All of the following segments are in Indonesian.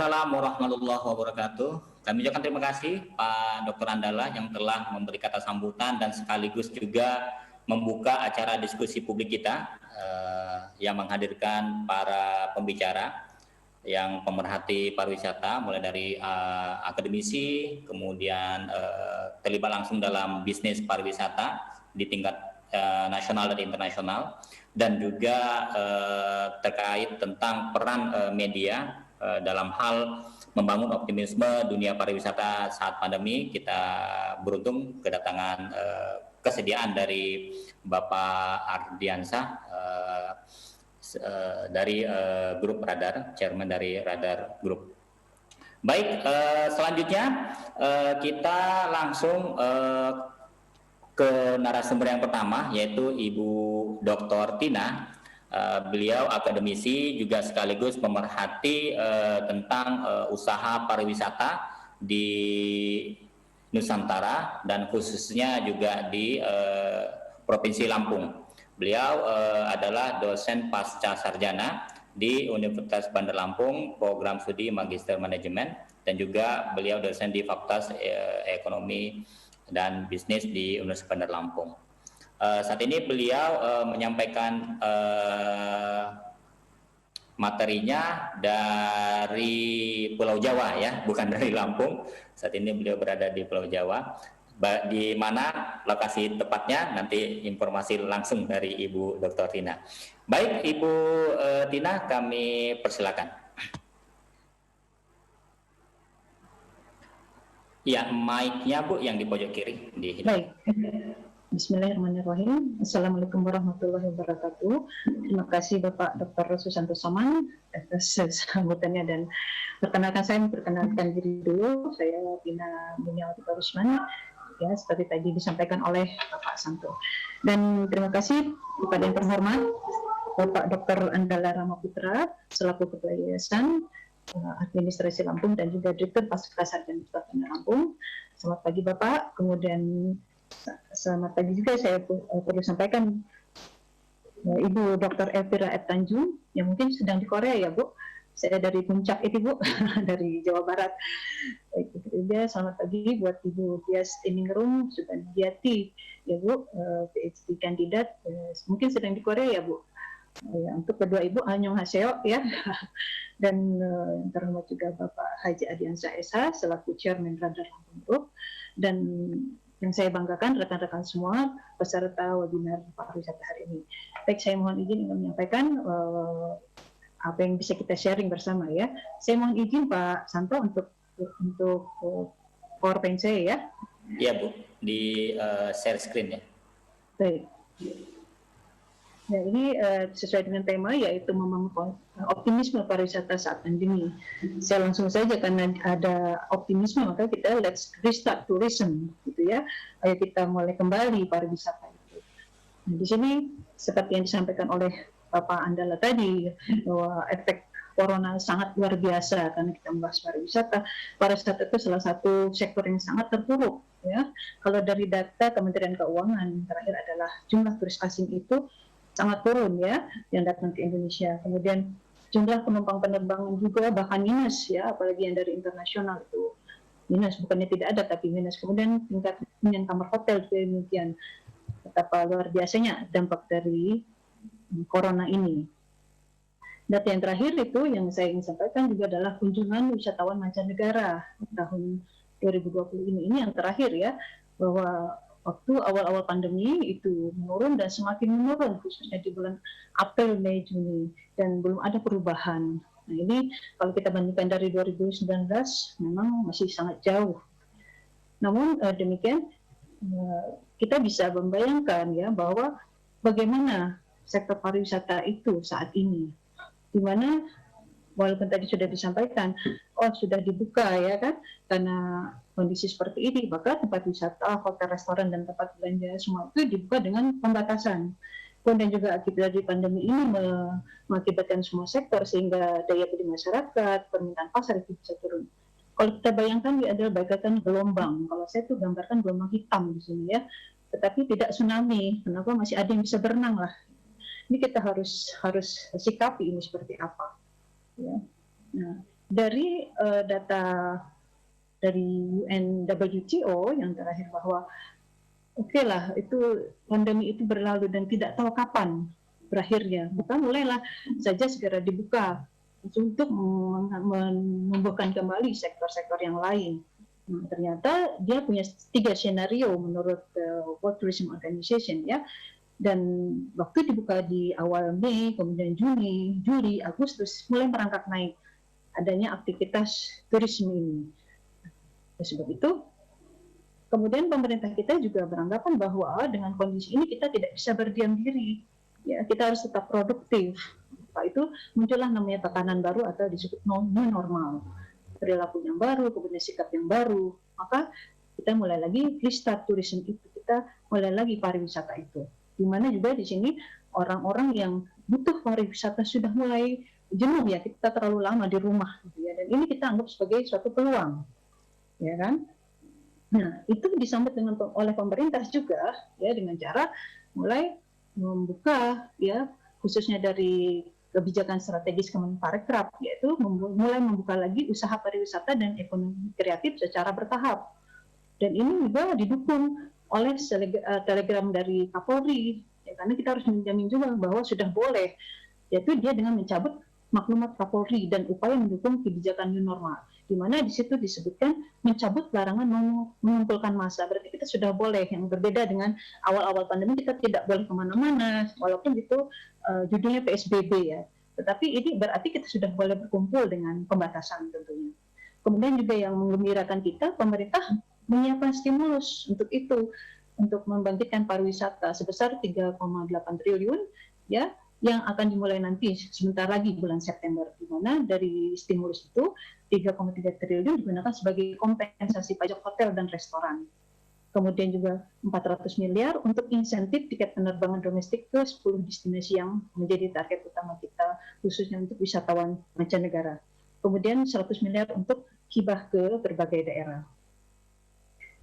Waalaikumsalam warahmatullahi wabarakatuh. Kami ucapkan terima kasih Pak Dr. Andala yang telah memberi kata sambutan dan sekaligus juga membuka acara diskusi publik kita yang menghadirkan para pembicara yang pemerhati pariwisata, mulai dari akademisi, kemudian terlibat langsung dalam bisnis pariwisata di tingkat nasional dan internasional, dan juga terkait tentang peran media dalam hal membangun optimisme dunia pariwisata saat pandemi. Kita beruntung kedatangan kesediaan dari Bapak Ardiansah dari grup Radar, chairman dari Radar Group. Baik, selanjutnya kita langsung ke narasumber yang pertama, yaitu Ibu Dr. Tina. Beliau akademisi juga sekaligus pemerhati tentang usaha pariwisata di Nusantara dan khususnya juga di Provinsi Lampung. Beliau adalah dosen pasca sarjana di Universitas Bandar Lampung, program studi Magister Manajemen, dan juga beliau dosen di Fakultas Ekonomi dan Bisnis di Universitas Bandar Lampung. Saat ini beliau menyampaikan materinya dari Pulau Jawa, ya, bukan dari Lampung. Saat ini beliau berada di Pulau Jawa. Di mana lokasi tepatnya nanti informasi langsung dari Ibu Dr. Tina. Baik, Ibu Tina, kami persilakan. Ya, mic-nya Bu yang di pojok kiri. Baik. Bismillahirrahmanirrahim. Assalamualaikum warahmatullahi wabarakatuh. Terima kasih Bapak Dr. Susanto Saman atas sambutannya, dan perkenalkan diri dulu. Saya Tina Buniawati Rusman, ya, seperti tadi disampaikan oleh Bapak Santo. Dan terima kasih kepada yang terhormat Bapak Dr. Andala Ramaputra selaku Ketua Yayasan Administrasi Lampung dan juga Direktur Pasca Sarjana Bandar Lampung. Selamat pagi Bapak. Kemudian selamat pagi juga saya perlu sampaikan Ibu Dr. Elvira Ed Tanjung yang mungkin sedang di Korea, ya Bu. Saya dari Puncak itu Bu, dari Jawa Barat. Baik, juga selamat pagi buat Ibu Dias Tiningrum Subandiati, ya Bu, PhD kandidat, mungkin sedang di Korea, ya Bu. Ya, untuk kedua Ibu Annyeonghaseyo, ya. Dan yang terhormat juga Bapak Haji Ardiansah SH selaku Chairman Radar Lampung Group, dan yang saya banggakan rekan-rekan semua peserta webinar pariwisata hari ini. Baik, saya mohon izin untuk menyampaikan apa yang bisa kita sharing bersama, ya. Saya mohon izin Pak Santo untuk PowerPoint saya, ya. Iya Bu, di share screen, ya. Baik. Nah, ini sesuai dengan tema, yaitu membangun optimisme pariwisata saat pandemi. Saya langsung saja, karena ada optimisme maka kita let's restart tourism, gitu ya. Ayo kita mulai kembali pariwisata itu. Nah, di sini seperti yang disampaikan oleh Bapak Andala tadi, bahwa efek corona sangat luar biasa karena kita membahas pariwisata. Pariwisata itu salah satu sektor yang sangat terpuruk, ya. Kalau dari data Kementerian Keuangan terakhir adalah jumlah turis asing itu sangat turun, ya, yang datang ke Indonesia. Kemudian jumlah penumpang penerbangan juga bahkan minus, ya, apalagi yang dari internasional itu minus, bukannya tidak ada tapi minus. Kemudian tingkat hunian kamar hotel juga demikian. Betapa luar biasanya dampak dari corona ini. Data yang terakhir itu yang saya ingin sampaikan juga adalah kunjungan wisatawan mancanegara tahun 2020 ini yang terakhir, ya, bahwa waktu awal-awal pandemi itu menurun dan semakin menurun, khususnya di bulan April, Mei, Juni, dan belum ada perubahan. Nah, ini kalau kita bandingkan dari 2019 memang masih sangat jauh. Namun demikian kita bisa membayangkan, ya, bahwa bagaimana sektor pariwisata itu saat ini, di mana walaupun tadi sudah disampaikan, sudah dibuka, ya kan, karena kondisi seperti ini, maka tempat wisata, hotel, restoran, dan tempat belanja semua itu dibuka dengan pembatasan. Kemudian juga akibat dari pandemi ini mengakibatkan semua sektor sehingga daya beli masyarakat, permintaan pasar itu bisa turun. Kalau kita bayangkan dia adalah bagaikan gelombang. Kalau saya tuh gambarkan gelombang hitam di sini, ya, tetapi tidak tsunami. Kenapa? Masih ada yang bisa berenang lah. Ini kita harus sikapi ini seperti apa, ya. Nah, dari data dari UNWTO yang terakhir bahwa oke lah, itu pandemi itu berlalu dan tidak tahu kapan berakhirnya. Maka mulailah saja segera dibuka untuk menumbuhkan kembali sektor-sektor yang lain. Nah, ternyata dia punya 3 skenario menurut World Tourism Organization ya. Dan waktu dibuka di awal Mei, kemudian Juni, Juli, Agustus mulai merangkak naik adanya aktivitas turisme ini. Oleh sebab itu, kemudian pemerintah kita juga beranggapan bahwa dengan kondisi ini kita tidak bisa berdiam diri, ya kita harus tetap produktif. Setelah itu muncullah namanya tatanan baru atau disebut new normal, perilaku yang baru, kemudian sikap yang baru. Maka kita mulai lagi restart tourism itu, kita mulai lagi pariwisata itu. Di mana juga di sini orang-orang yang butuh pariwisata sudah mulai jenuh ya, kita terlalu lama di rumah, gitu ya. Dan ini kita anggap sebagai suatu peluang, ya kan? Nah, itu disambut oleh pemerintah juga ya dengan cara mulai membuka ya khususnya dari kebijakan strategis Kemenparekraf, yaitu mulai membuka lagi usaha pariwisata dan ekonomi kreatif secara bertahap. Dan ini juga didukung oleh telegram dari Kapolri ya, karena kita harus menjamin juga bahwa sudah boleh, yaitu dia dengan mencabut maklumat Kapolri dan upaya mendukung kebijakan new normal, di mana di situ disebutkan mencabut larangan mengumpulkan massa. Berarti kita sudah boleh, yang berbeda dengan awal-awal pandemi kita tidak boleh kemana-mana, walaupun itu judulnya PSBB ya. Tetapi ini berarti kita sudah boleh berkumpul dengan pembatasan tentunya. Kemudian juga yang menggembirakan kita, pemerintah menyiapkan stimulus untuk itu, untuk membangkitkan pariwisata sebesar 3,8 triliun ya, yang akan dimulai nanti sebentar lagi bulan September, di mana dari stimulus itu 3,3 triliun digunakan sebagai kompensasi pajak hotel dan restoran. Kemudian juga 400 miliar untuk insentif tiket penerbangan domestik ke 10 destinasi yang menjadi target utama kita, khususnya untuk wisatawan mancanegara. Kemudian 100 miliar untuk hibah ke berbagai daerah.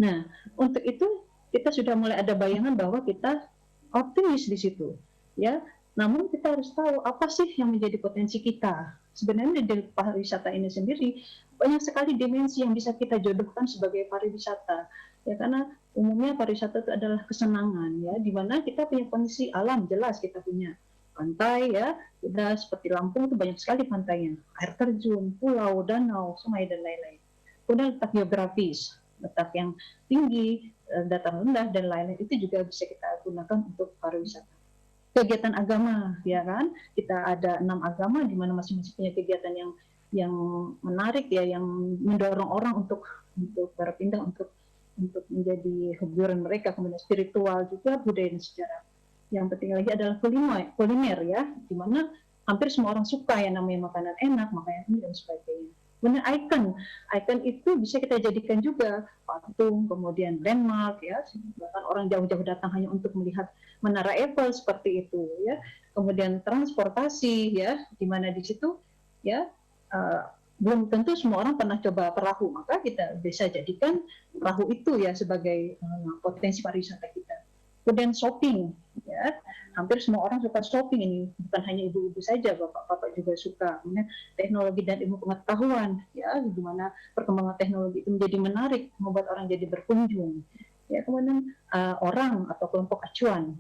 Nah, untuk itu kita sudah mulai ada bayangan bahwa kita optimis di situ, ya. Namun kita harus tahu apa sih yang menjadi potensi kita. Sebenarnya di pariwisata ini sendiri banyak sekali dimensi yang bisa kita jodohkan sebagai pariwisata, ya karena umumnya pariwisata itu adalah kesenangan, ya, di mana kita punya kondisi alam jelas, kita punya pantai, ya, kita seperti Lampung itu banyak sekali pantainya, air terjun, pulau, danau, sungai dan lain-lain. Kemudian letak geografis, letak yang tinggi, dataran rendah dan lain-lain itu juga bisa kita gunakan untuk pariwisata. Kegiatan agama, ya kan, kita ada 6 agama di mana masing-masing punya kegiatan yang menarik ya, yang mendorong orang untuk berpindah untuk menjadi hiburan mereka. Kemudian spiritual juga, budaya dan sejarah. Yang penting lagi adalah kuliner ya, di mana hampir semua orang suka yang namanya makanan enak, makanan ini dan sebagainya. Kemudian ikon itu bisa kita jadikan juga patung, kemudian landmark ya, bahkan orang jauh-jauh datang hanya untuk melihat Menara Eiffel seperti itu ya. Kemudian transportasi ya, di mana di situ ya belum tentu semua orang pernah coba perahu, maka kita bisa jadikan perahu itu ya sebagai potensi pariwisata kita. Kemudian shopping ya, hampir semua orang suka shopping, ini bukan hanya ibu-ibu saja, bapak-bapak juga suka. Kemudian teknologi dan ilmu pengetahuan ya, di mana perkembangan teknologi itu menjadi menarik, membuat orang jadi berkunjung ya. Kemudian orang atau kelompok acuan,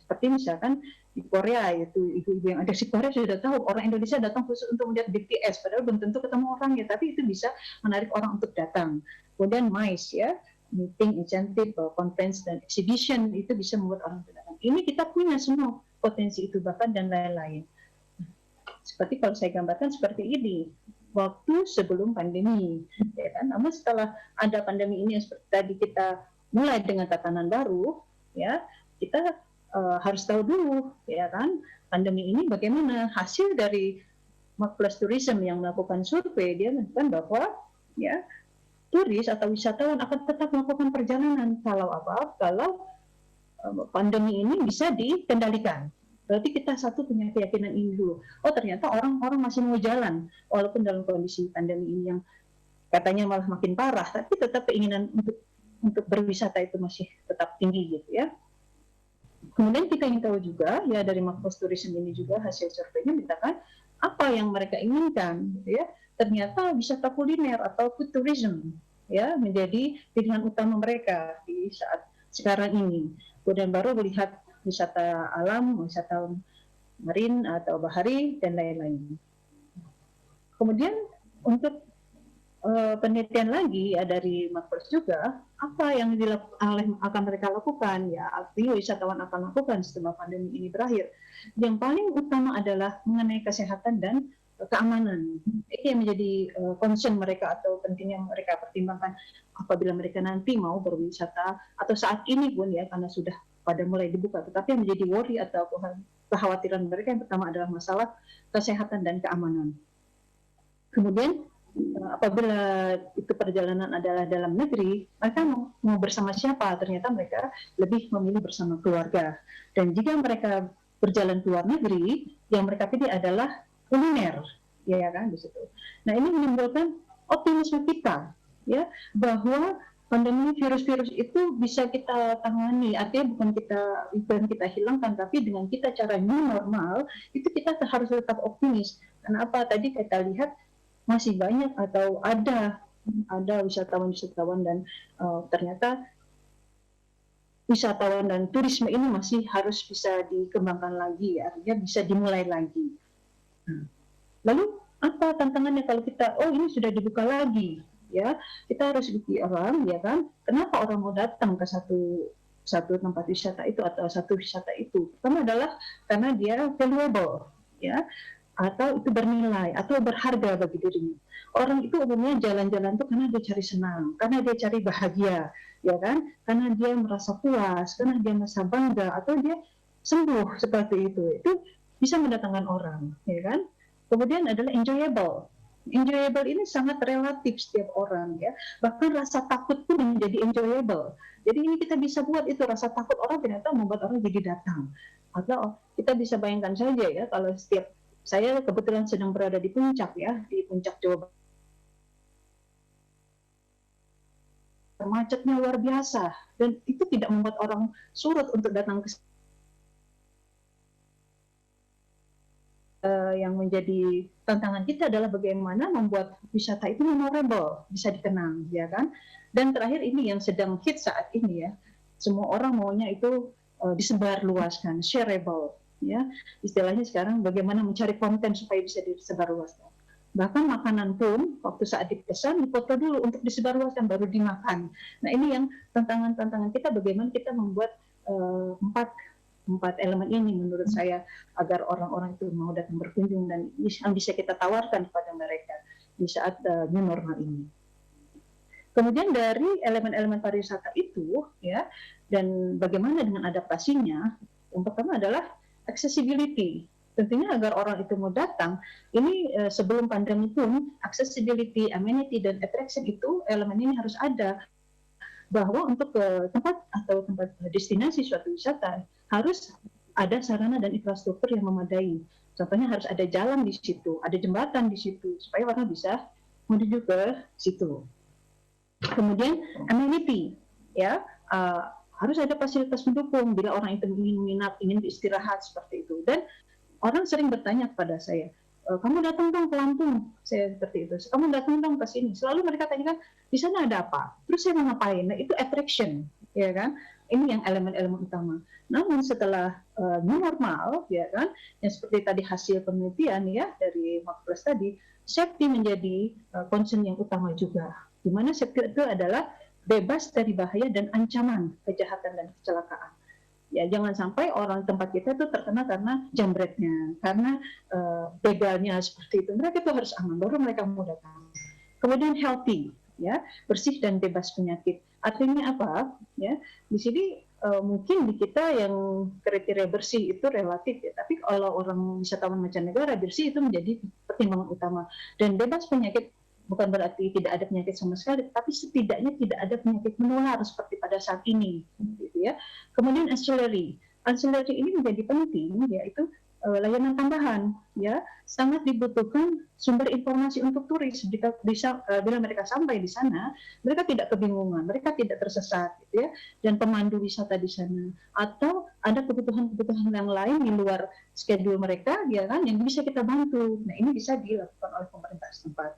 seperti misalkan di Korea, itu ibu-ibu yang ada di Korea sudah tahu orang Indonesia datang khusus untuk melihat BTS, padahal belum tentu ketemu orangnya, tapi itu bisa menarik orang untuk datang. Kemudian MICE ya, meeting, insentif, conference dan exhibition, itu bisa membuat orang datang. Ini kita punya semua potensi itu bahkan dan lain-lain. Seperti kalau saya gambarkan seperti ini, waktu sebelum pandemi, ya kan? Namun setelah ada pandemi ini, seperti tadi kita mulai dengan tatanan baru, ya kita harus tahu dulu, ya kan, pandemi ini bagaimana. Hasil dari Marketplace Tourism yang melakukan survei, dia menunjukkan bahwa ya turis atau wisatawan akan tetap melakukan perjalanan kalau pandemi ini bisa dikendalikan. Berarti kita satu punya keyakinan ini dulu. Oh, ternyata orang-orang masih mau jalan walaupun dalam kondisi pandemi ini yang katanya malah makin parah, tapi tetap keinginan untuk berwisata itu masih tetap tinggi gitu ya. Kemudian kita ingin tahu juga ya, dari Marketplace Tourism ini juga hasil surveinya mintakan apa yang mereka inginkan gitu ya. ternyata wisata kuliner atau food tourism ya menjadi pilihan utama mereka di saat sekarang ini. Kemudian baru melihat wisata alam, wisata marin atau bahari dan lain-lain. Kemudian untuk penelitian lagi ya dari Mapers juga, apa yang akan mereka lakukan ya, artinya wisatawan akan lakukan setelah pandemi ini berakhir. Yang paling utama adalah mengenai kesehatan dan keamanan. Ini yang menjadi concern mereka atau penting yang mereka pertimbangkan apabila mereka nanti mau berwisata atau saat ini pun ya, karena sudah pada mulai dibuka. Tetapi yang menjadi worry atau kekhawatiran mereka yang pertama adalah masalah kesehatan dan keamanan. Kemudian apabila itu perjalanan adalah dalam negeri, mereka mau bersama siapa? Ternyata mereka lebih memilih bersama keluarga. Dan jika mereka berjalan ke luar negeri, yang mereka pilih adalah kuliner, ya kan di situ. Nah, ini menimbulkan optimisme kita, ya, bahwa pandemi virus-virus itu bisa kita tangani. Artinya bukan kita hilangkan, tapi dengan kita cara new normal, itu kita harus tetap optimis. Karena apa? Tadi kita lihat masih banyak atau ada wisatawan-wisatawan dan ternyata wisatawan dan turisme ini masih harus bisa dikembangkan lagi, artinya bisa dimulai lagi. Lalu apa tantangannya kalau kita ini sudah dibuka lagi, ya kita harus pikir orang, ya kan, kenapa orang mau datang ke satu tempat wisata itu atau satu wisata itu? Pertama adalah karena dia valuable, ya, atau itu bernilai atau berharga bagi dirinya. Orang itu umumnya jalan-jalan itu karena dia cari senang, karena dia cari bahagia, ya kan? Karena dia merasa puas, karena dia merasa bangga atau dia sembuh seperti itu. Itu bisa mendatangkan orang, ya kan? Kemudian adalah enjoyable. Enjoyable ini sangat relatif setiap orang, ya. Bahkan rasa takut pun menjadi enjoyable. Jadi ini kita bisa buat itu rasa takut orang ternyata membuat orang jadi datang. Atau kita bisa bayangkan saja ya kalau setiap saya kebetulan sedang berada di puncak ya, di puncak Jawa Barat. Macetnya luar biasa dan itu tidak membuat orang surut untuk datang ke yang menjadi tantangan kita adalah bagaimana membuat wisata itu memorable, bisa dikenang, ya kan? Dan terakhir ini yang sedang hit saat ini ya, semua orang maunya itu disebar luaskan, shareable. Ya, istilahnya sekarang bagaimana mencari konten supaya bisa disebarluaskan. Bahkan makanan pun waktu saat dipesan dipoto dulu untuk disebarluaskan baru dimakan. Nah ini yang tantangan kita bagaimana kita membuat empat elemen ini menurut saya agar orang-orang itu mau datang berkunjung dan yang bisa kita tawarkan kepada mereka di saat new normal ini. Kemudian dari elemen-elemen pariwisata itu ya dan bagaimana dengan adaptasinya, yang pertama adalah accessibility. Tentunya agar orang itu mau datang, ini sebelum pandemi pun accessibility, amenity, dan attraction itu elemen ini harus ada. Bahwa untuk tempat atau tempat destinasi suatu wisata harus ada sarana dan infrastruktur yang memadai. Contohnya harus ada jalan di situ, ada jembatan di situ, supaya orang bisa menuju ke situ. Kemudian amenity, ya. Harus ada fasilitas pendukung bila orang itu ingin beristirahat seperti itu. Dan orang sering bertanya kepada saya, kamu datang dong ke Lampung, saya seperti itu. Kamu datang dong ke sini. Selalu mereka tanyakan, di sana ada apa? Terus saya mau ngapain? Nah itu attraction, ya kan? Ini yang elemen-elemen utama. Namun setelah new normal, ya kan, yang seperti tadi hasil penelitian ya dari Mapers tadi, safety menjadi concern yang utama juga. Di mana safety itu adalah bebas dari bahaya dan ancaman kejahatan dan kecelakaan. Ya jangan sampai orang tempat kita itu terkena karena jambretnya, karena begalnya seperti itu. Mereka itu harus aman, baru mereka mau datang. Kemudian healthy, ya bersih dan bebas penyakit. Artinya apa? Ya di sini mungkin di kita yang kriteria bersih itu relatif ya, tapi kalau orang wisatawan mancanegara bersih itu menjadi pertimbangan utama. Dan bebas penyakit bukan berarti tidak ada penyakit sama sekali, tapi setidaknya tidak ada penyakit menular seperti pada saat ini, gitu ya. Kemudian ancillary ini menjadi penting, yaitu layanan tambahan, ya sangat dibutuhkan sumber informasi untuk turis. Bila mereka sampai di sana, mereka tidak kebingungan, mereka tidak tersesat, gitu ya. Dan pemandu wisata di sana, atau ada kebutuhan-kebutuhan yang lain di luar schedule mereka, ya kan, yang bisa kita bantu. Nah ini bisa dilakukan oleh pemerintah setempat.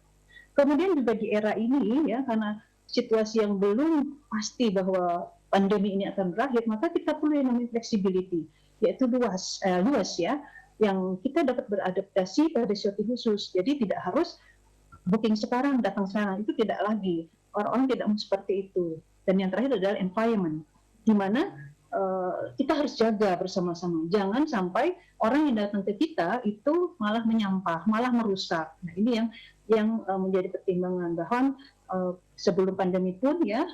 Kemudian juga di era ini ya, karena situasi yang belum pasti bahwa pandemi ini akan berakhir, maka kita perlu yang namanya flexibility, yaitu luas ya, yang kita dapat beradaptasi pada situasi khusus. Jadi tidak harus booking sekarang, datang sekarang, itu tidak lagi. Orang-orang tidak mau seperti itu. Dan yang terakhir adalah environment, di mana kita harus jaga bersama-sama. Jangan sampai orang yang datang ke kita itu malah menyampah, malah merusak. Nah, ini yang menjadi pertimbangan. Bahkan sebelum pandemi pun ya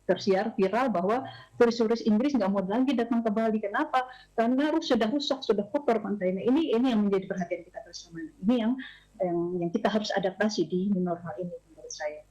tersiar viral bahwa turis-turis Inggris nggak mau lagi datang ke Bali. Kenapa? Karena sudah rusak, sudah kotor pantainya. Ini yang menjadi perhatian kita bersama. Ini yang kita harus adaptasi di new normal ini menurut saya.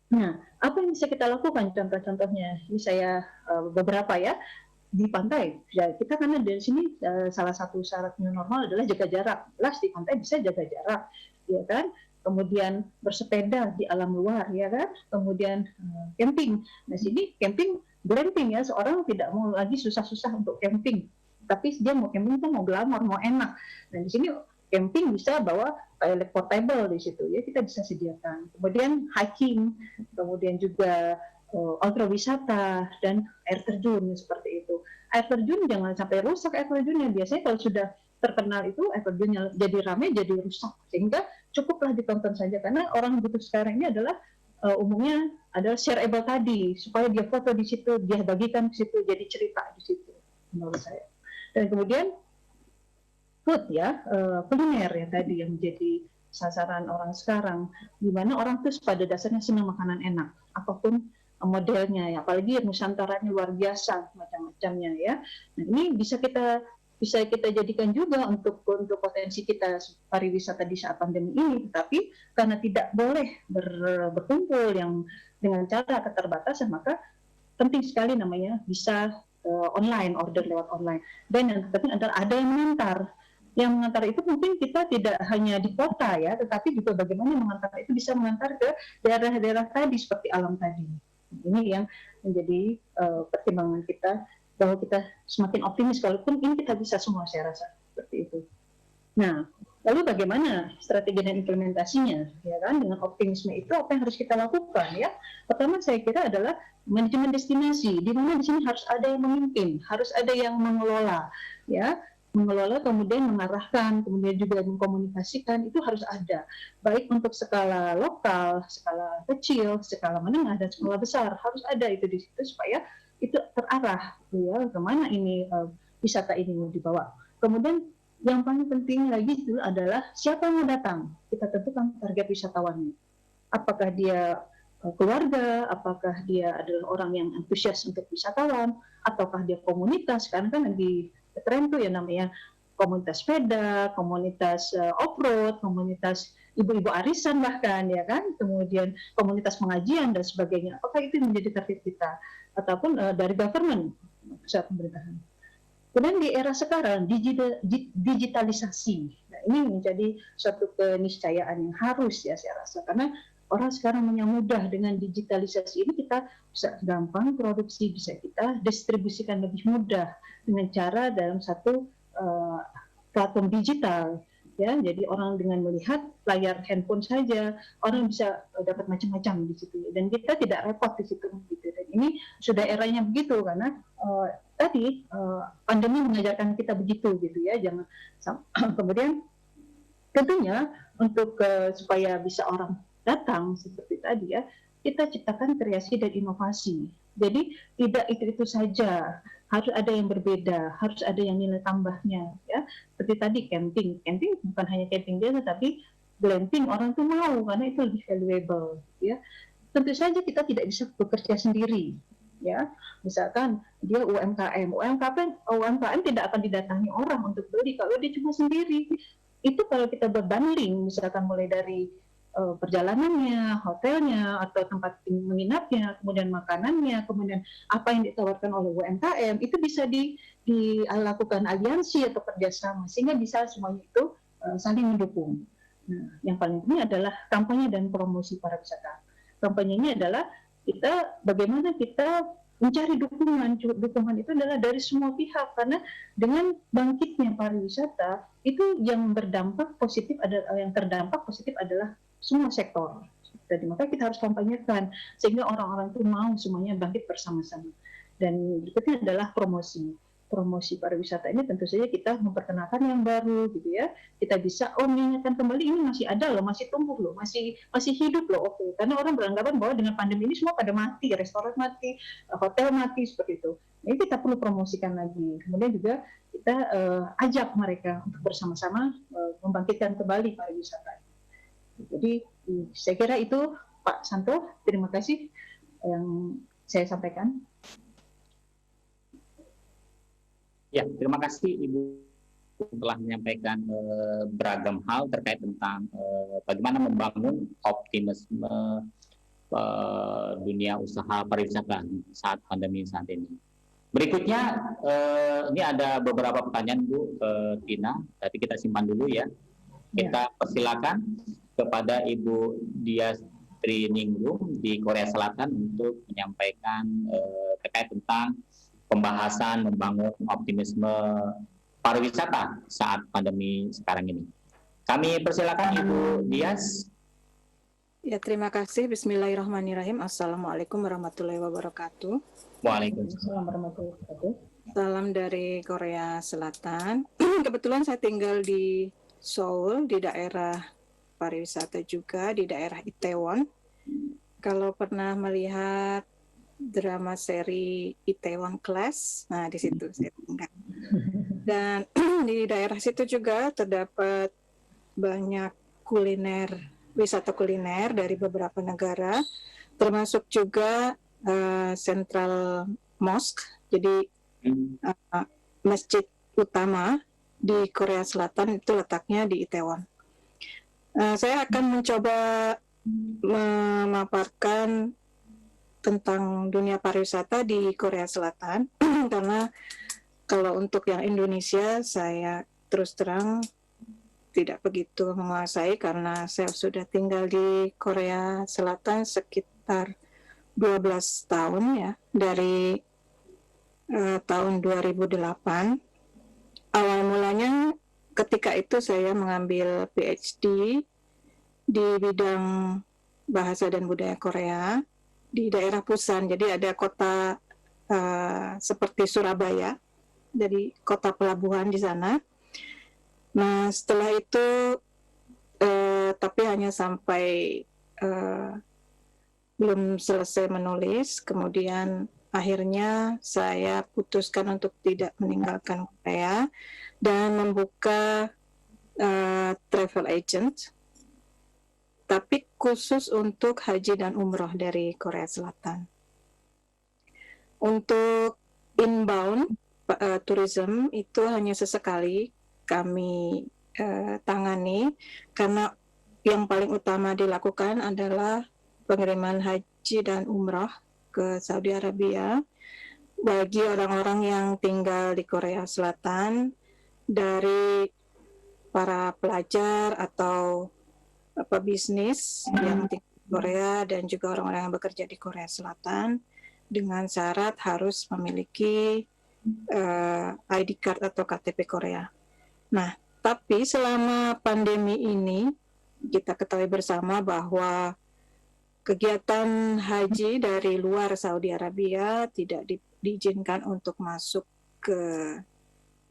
Nah, apa yang bisa kita lakukan? Contoh-contohnya, ini saya beberapa ya, di pantai. Ya, kita karena dari sini salah satu syarat new normal adalah jaga jarak. Jelas di pantai bisa jaga jarak, ya kan? Kemudian bersepeda di alam luar, ya kan? Kemudian camping. Nah, sini camping glamping ya, seorang tidak mau lagi susah-susah untuk camping. Tapi dia mau camping itu mau glamor, mau enak. Nah, di sini camping bisa bawa toilet portable di situ ya, kita bisa sediakan. Kemudian hiking, kemudian juga ultra wisata dan air terjun seperti itu. Air terjun jangan sampai rusak air terjunnya. Biasanya kalau sudah terkenal itu air terjunnya jadi ramai, jadi rusak, sehingga cukuplah ditonton saja, karena orang butuh sekarang ini adalah umumnya adalah shareable tadi, supaya dia foto di situ, dia bagikan di situ, jadi cerita di situ menurut saya. Dan kemudian food ya, kuliner ya tadi yang menjadi sasaran orang sekarang, di mana orang tuh pada dasarnya senang makanan enak, apapun modelnya ya, apalagi Nusantaranya luar biasa macam-macamnya ya. Nah, ini bisa kita jadikan juga untuk potensi kita pariwisata di saat pandemi ini, tapi karena tidak boleh berkumpul yang dengan cara keterbatasan, maka penting sekali namanya bisa online, order lewat online. Dan yang penting adalah ada yang mengantar. Yang mengantar itu mungkin kita tidak hanya di kota ya, tetapi juga bagaimana mengantar itu bisa mengantar ke daerah-daerah tadi seperti alam tadi. Ini yang menjadi pertimbangan kita, bahwa kita semakin optimis walaupun ini kita bisa semua, saya rasa seperti itu. Nah, lalu bagaimana strategi dan implementasinya? Ya kan, dengan optimisme itu apa yang harus kita lakukan ya? Pertama saya kira adalah manajemen destinasi, di mana di sini harus ada yang memimpin, harus ada yang mengelola, ya. Mengelola, kemudian mengarahkan, kemudian juga mengkomunikasikan, itu harus ada. Baik untuk skala lokal, skala kecil, skala menengah, dan skala besar, harus ada itu di situ supaya itu terarah, ya, kemana ini wisata ini mau dibawa. Kemudian yang paling penting lagi itu adalah siapa yang mau datang. Kita tentukan target wisatawannya. Apakah dia keluarga, apakah dia adalah orang yang antusias untuk wisatawan, ataukah dia komunitas, karena kan di tren tuh ya namanya komunitas sepeda, komunitas off-road, komunitas ibu-ibu arisan bahkan ya kan, kemudian komunitas pengajian dan sebagainya. Apakah itu menjadi target kita? Ataupun dari government, pusat pemerintahan. Kemudian di era sekarang, digitalisasi. Nah, ini menjadi suatu keniscayaan yang harus ya saya rasa, karena orang sekarang mudah dengan digitalisasi ini kita bisa gampang produksi, bisa kita distribusikan lebih mudah dengan cara dalam satu platform digital. Ya, jadi orang dengan melihat layar handphone saja, orang bisa dapat macam-macam di situ. Dan kita tidak repot di situ. Gitu. Dan ini sudah eranya begitu, karena tadi pandemi mengajarkan kita begitu, gitu ya. Jangan kemudian tentunya untuk supaya bisa orang datang seperti tadi ya, kita ciptakan kreasi dan inovasi. Jadi tidak itu saja, harus ada yang berbeda, harus ada yang nilai tambahnya ya. Seperti tadi camping bukan hanya camping biasa, tapi glamping orang tuh mau karena itu lebih valuable ya. Tentu saja kita tidak bisa bekerja sendiri ya. Misalkan dia UMKM tidak akan didatangi orang untuk beli kalau dia cuma sendiri. Itu kalau kita berbanding, misalkan mulai dari perjalanannya, hotelnya, atau tempat menginapnya, kemudian makanannya, kemudian apa yang ditawarkan oleh UMKM, itu bisa dilakukan aliansi atau kerjasama, sehingga bisa semuanya itu saling mendukung. Nah, yang paling penting adalah kampanye dan promosi pariwisata. Kampanyenya adalah bagaimana kita mencari dukungan. Dukungan itu adalah dari semua pihak, karena dengan bangkitnya pariwisata itu yang berdampak positif yang terdampak positif adalah semua sektor. Jadi maka kita harus kampanyekan sehingga orang-orang itu mau semuanya bangkit bersama-sama. Dan berikutnya adalah promosi pariwisata ini tentu saja kita memperkenalkan yang baru gitu ya. Kita bisa mengingatkan kembali ini masih ada loh, masih tumbuh loh, masih hidup loh. Oke. Karena orang beranggapan bahwa dengan pandemi ini semua pada mati, restoran mati, hotel mati seperti itu. Ini kita perlu promosikan lagi. Kemudian juga kita ajak mereka untuk bersama-sama membangkitkan kembali pariwisata. Jadi saya kira itu Pak Santo, terima kasih yang saya sampaikan. Ya, terima kasih Ibu telah menyampaikan beragam hal terkait tentang bagaimana membangun optimisme dunia usaha pariwisata saat pandemi saat ini. Berikutnya, ini ada beberapa pertanyaan Bu Tina, tapi kita simpan dulu ya. Kita persilakan kepada Ibu Dias Triningrum di Korea Selatan untuk menyampaikan terkait tentang pembahasan membangun optimisme pariwisata saat pandemi sekarang ini. Kami persilakan Ibu Dias. Ya, terima kasih. Bismillahirrahmanirrahim. Assalamualaikum warahmatullahi wabarakatuh. Waalaikumsalam warahmatullahi wabarakatuh. Salam dari Korea Selatan. Kebetulan saya tinggal di Seoul, di daerah pariwisata juga, di daerah Itaewon. Kalau pernah melihat drama seri Itaewon Class, nah di situ saya tinggal. Dan di daerah situ juga terdapat banyak wisata kuliner dari beberapa negara, termasuk juga Central Mosque, jadi masjid utama di Korea Selatan itu letaknya di Itaewon. Saya akan mencoba memaparkan tentang dunia pariwisata di Korea Selatan karena kalau untuk yang Indonesia saya terus terang tidak begitu menguasai karena saya sudah tinggal di Korea Selatan sekitar 12 tahun ya, dari tahun 2008. Awal mulanya ketika itu saya mengambil PhD di bidang bahasa dan budaya Korea di daerah Busan. Jadi ada kota seperti Surabaya, jadi kota pelabuhan di sana. Nah setelah itu tapi hanya sampai belum selesai menulis, kemudian akhirnya saya putuskan untuk tidak meninggalkan Korea dan membuka travel agent, tapi khusus untuk haji dan umroh dari Korea Selatan. Untuk inbound tourism itu hanya sesekali kami tangani, karena yang paling utama dilakukan adalah pengiriman haji dan umroh ke Saudi Arabia bagi orang-orang yang tinggal di Korea Selatan, dari para pelajar atau bisnis yang tinggal di Korea dan juga orang-orang yang bekerja di Korea Selatan, dengan syarat harus memiliki ID card atau KTP Korea. Nah, tapi selama pandemi ini kita ketahui bersama bahwa kegiatan haji dari luar Saudi Arabia tidak diizinkan untuk masuk ke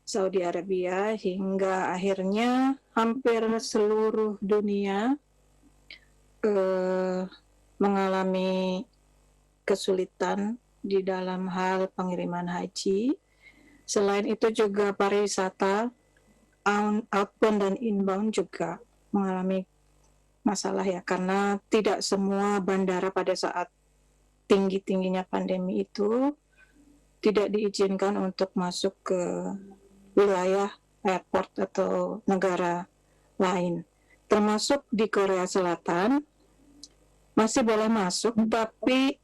Saudi Arabia, hingga akhirnya hampir seluruh dunia mengalami kesulitan di dalam hal pengiriman haji. Selain itu juga pariwisata outbound dan inbound juga mengalami masalah ya, karena tidak semua bandara pada saat tinggi-tingginya pandemi itu tidak diizinkan untuk masuk ke wilayah airport atau negara lain. Termasuk di Korea Selatan masih boleh masuk, tapi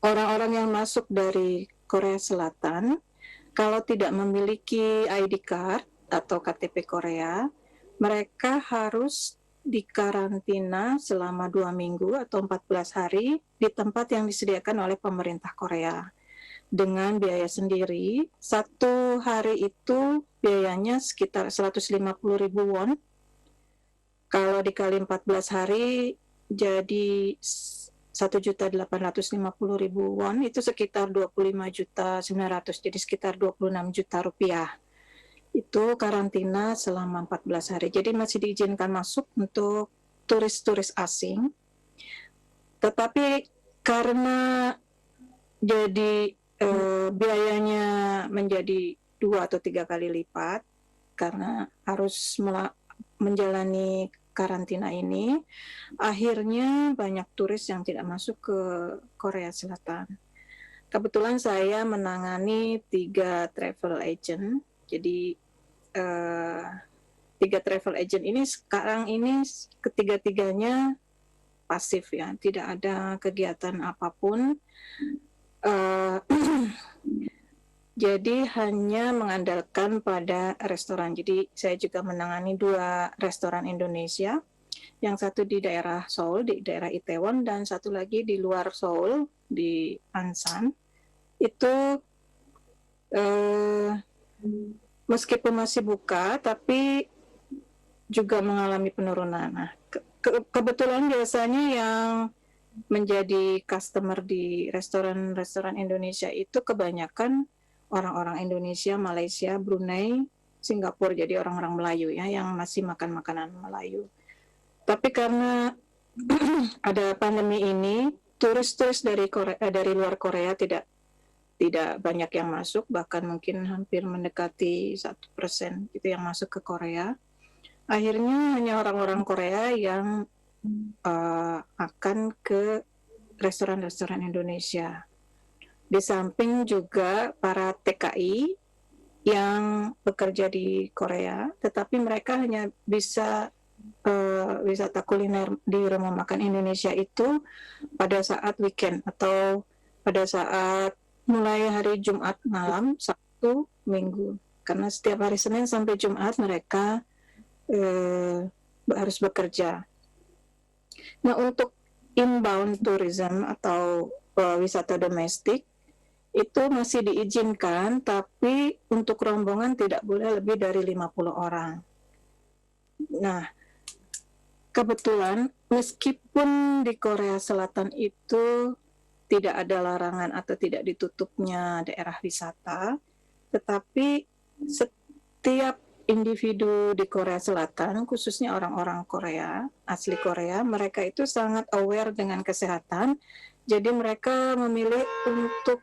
orang-orang yang masuk dari Korea Selatan kalau tidak memiliki ID card atau KTP Korea, mereka harus dikarantina selama 2 minggu atau 14 hari di tempat yang disediakan oleh pemerintah Korea dengan biaya sendiri. 1 hari itu biayanya sekitar 150.000 won. Kalau dikali 14 hari jadi 1.850.000 won, itu sekitar 25.900.000, jadi sekitar 26 juta rupiah. Itu karantina selama 14 hari. Jadi masih diizinkan masuk untuk turis-turis asing. Tetapi karena jadi biayanya menjadi 2 atau 3 kali lipat karena harus menjalani karantina ini, akhirnya banyak turis yang tidak masuk ke Korea Selatan. Kebetulan saya menangani 3 travel agent. Jadi 3 travel agent ini sekarang ini ketiga-tiganya pasif ya, tidak ada kegiatan apapun. Jadi hanya mengandalkan pada restoran. Jadi saya juga menangani 2 restoran Indonesia, yang satu di daerah Seoul, di daerah Itaewon, dan satu lagi di luar Seoul, di Ansan. Itu meskipun masih buka, tapi juga mengalami penurunan. Nah, kebetulan biasanya yang menjadi customer di restoran-restoran Indonesia itu kebanyakan orang-orang Indonesia, Malaysia, Brunei, Singapura, jadi orang-orang Melayu ya yang masih makan makanan Melayu. Tapi karena ada pandemi ini, turis-turis dari luar Korea tidak banyak yang masuk, bahkan mungkin hampir mendekati 1% gitu yang masuk ke Korea. Akhirnya hanya orang-orang Korea yang akan ke restoran-restoran Indonesia. Di samping juga para TKI yang bekerja di Korea, tetapi mereka hanya bisa wisata kuliner di rumah makan Indonesia itu pada saat weekend atau pada saat mulai hari Jumat malam, Sabtu, Minggu. Karena setiap hari Senin sampai Jumat mereka harus bekerja. Nah, untuk inbound tourism atau wisata domestik itu masih diizinkan, tapi untuk rombongan tidak boleh lebih dari 50 orang. Nah, kebetulan meskipun di Korea Selatan itu tidak ada larangan atau tidak ditutupnya daerah wisata, tetapi setiap individu di Korea Selatan, khususnya orang-orang Korea, asli Korea, mereka itu sangat aware dengan kesehatan, jadi mereka memilih untuk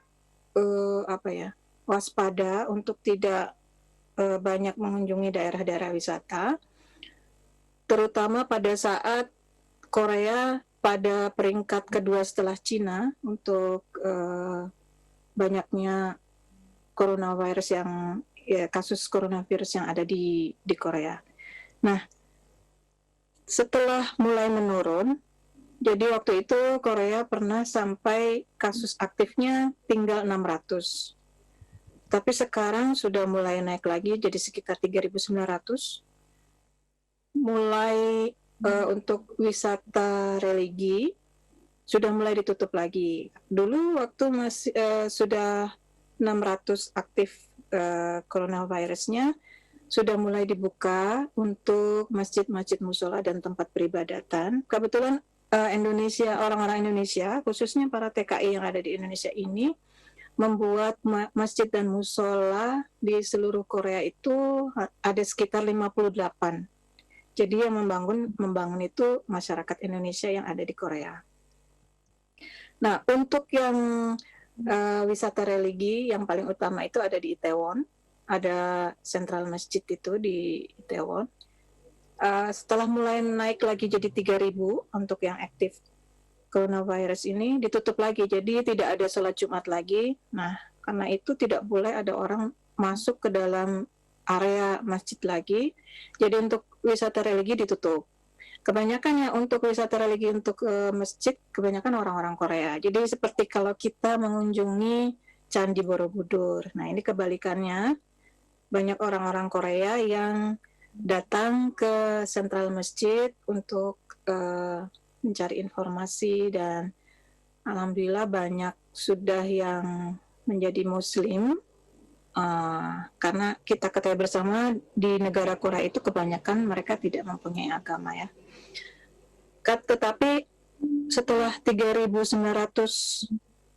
waspada untuk tidak banyak mengunjungi daerah-daerah wisata, terutama pada saat Korea pada peringkat kedua setelah Cina untuk banyaknya coronavirus kasus coronavirus yang ada di Korea. Nah, setelah mulai menurun, jadi waktu itu Korea pernah sampai kasus aktifnya tinggal 600. Tapi sekarang sudah mulai naik lagi jadi sekitar 3.900. Mulai untuk wisata religi sudah mulai ditutup lagi. Dulu waktu masih sudah 600 aktif coronavirusnya, sudah mulai dibuka untuk masjid-masjid musola dan tempat peribadatan. Kebetulan Indonesia, orang-orang Indonesia, khususnya para TKI yang ada di Indonesia ini, membuat masjid dan musola di seluruh Korea itu ada sekitar 58. Jadi yang membangun itu masyarakat Indonesia yang ada di Korea. Nah, untuk yang wisata religi yang paling utama itu ada di Itaewon, ada sentral masjid itu di Itaewon. Setelah mulai naik lagi jadi 3.000 untuk yang aktif coronavirus ini, ditutup lagi, jadi tidak ada sholat Jumat lagi. Nah, karena itu tidak boleh ada orang masuk ke dalam area masjid lagi, jadi untuk wisata religi ditutup. Kebanyakan ya untuk wisata religi untuk masjid, kebanyakan orang-orang Korea. Jadi seperti kalau kita mengunjungi Candi Borobudur. Nah, ini kebalikannya, banyak orang-orang Korea yang datang ke sentral masjid untuk mencari informasi, dan alhamdulillah banyak sudah yang menjadi muslim, karena kita ketahui bersama di negara Korea itu kebanyakan mereka tidak mempunyai agama ya. Tetapi setelah 3.900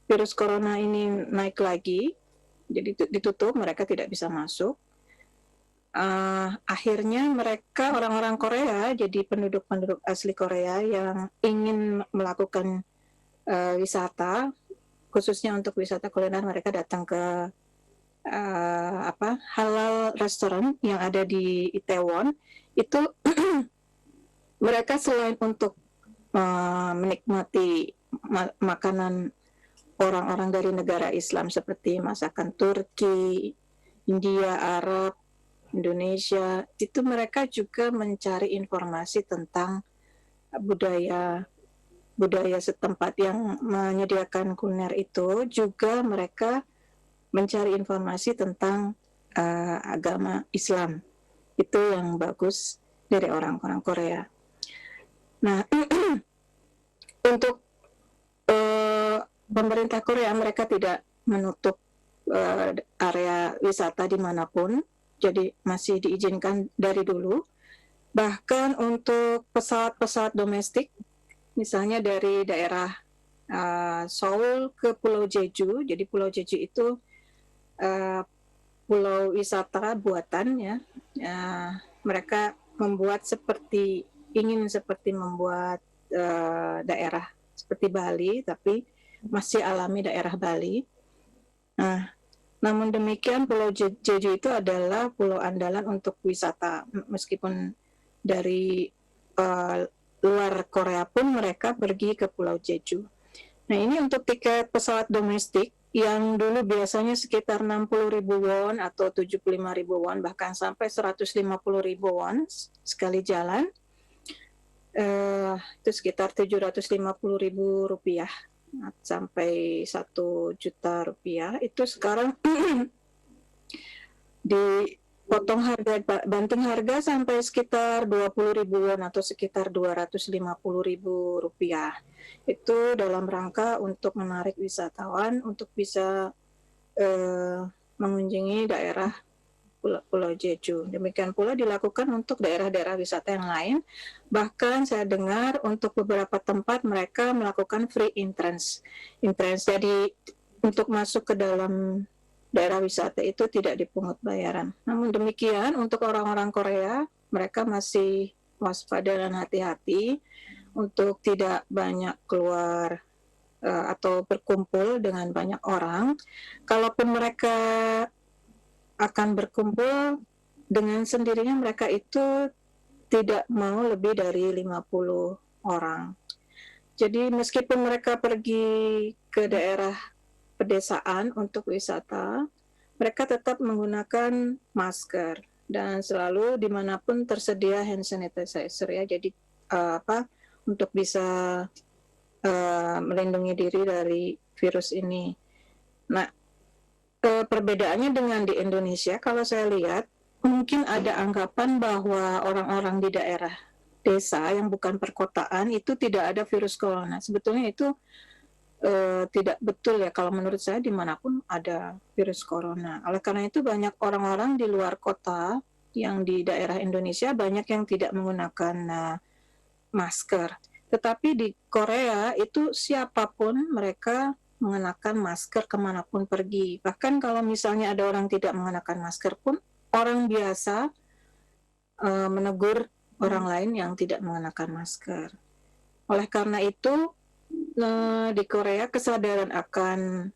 virus corona ini naik lagi, jadi ditutup, mereka tidak bisa masuk. Akhirnya mereka, orang-orang Korea, jadi penduduk-penduduk asli Korea yang ingin melakukan wisata, khususnya untuk wisata kuliner, mereka datang ke halal restoran yang ada di Itaewon. Itu mereka selain untuk menikmati makanan orang-orang dari negara Islam seperti masakan Turki, India, Arab, Indonesia, itu mereka juga mencari informasi tentang budaya setempat yang menyediakan kuliner itu. Juga mereka mencari informasi tentang agama Islam. Itu yang bagus dari orang-orang Korea. Nah, untuk pemerintah Korea, mereka tidak menutup area wisata dimanapun, jadi masih diizinkan dari dulu. Bahkan untuk pesawat-pesawat domestik, misalnya dari daerah Seoul ke Pulau Jeju, jadi Pulau Jeju itu pulau wisata buatan ya, mereka membuat ingin membuat daerah seperti Bali, tapi masih alami daerah Bali. Nah, namun demikian Pulau Jeju itu adalah pulau andalan untuk wisata, meskipun dari luar Korea pun mereka pergi ke Pulau Jeju. Nah, ini untuk tiket pesawat domestik yang dulu biasanya sekitar 60.000 won atau 75.000 won, bahkan sampai 150.000 won sekali jalan. Itu sekitar 750.000 rupiah sampai 1 juta rupiah. Itu sekarang dipotong harga, banting harga sampai sekitar 20.000 won atau sekitar 250.000 rupiah. Itu dalam rangka untuk menarik wisatawan untuk bisa mengunjungi daerah Pulau Jeju. Demikian pula dilakukan untuk daerah-daerah wisata yang lain. Bahkan saya dengar untuk beberapa tempat mereka melakukan free entrance. Jadi untuk masuk ke dalam daerah wisata itu tidak dipungut bayaran. Namun demikian untuk orang-orang Korea, mereka masih waspada dan hati-hati untuk tidak banyak keluar atau berkumpul dengan banyak orang. Kalaupun mereka akan berkumpul, dengan sendirinya mereka itu tidak mau lebih dari 50 orang. Jadi meskipun mereka pergi ke daerah pedesaan untuk wisata, mereka tetap menggunakan masker dan selalu dimanapun tersedia hand sanitizer ya. Jadi untuk bisa melindungi diri dari virus ini. Nah, perbedaannya dengan di Indonesia, kalau saya lihat, mungkin ada anggapan bahwa orang-orang di daerah desa yang bukan perkotaan itu tidak ada virus corona. Sebetulnya itu tidak betul ya, kalau menurut saya dimanapun ada virus corona. Oleh karena itu banyak orang-orang di luar kota yang di daerah Indonesia banyak yang tidak menggunakan masker. Tetapi di Korea itu siapapun mereka mengenakan masker kemanapun pergi. Bahkan kalau misalnya ada orang tidak mengenakan masker pun, orang biasa menegur orang lain yang tidak mengenakan masker. Oleh karena itu, di Korea kesadaran akan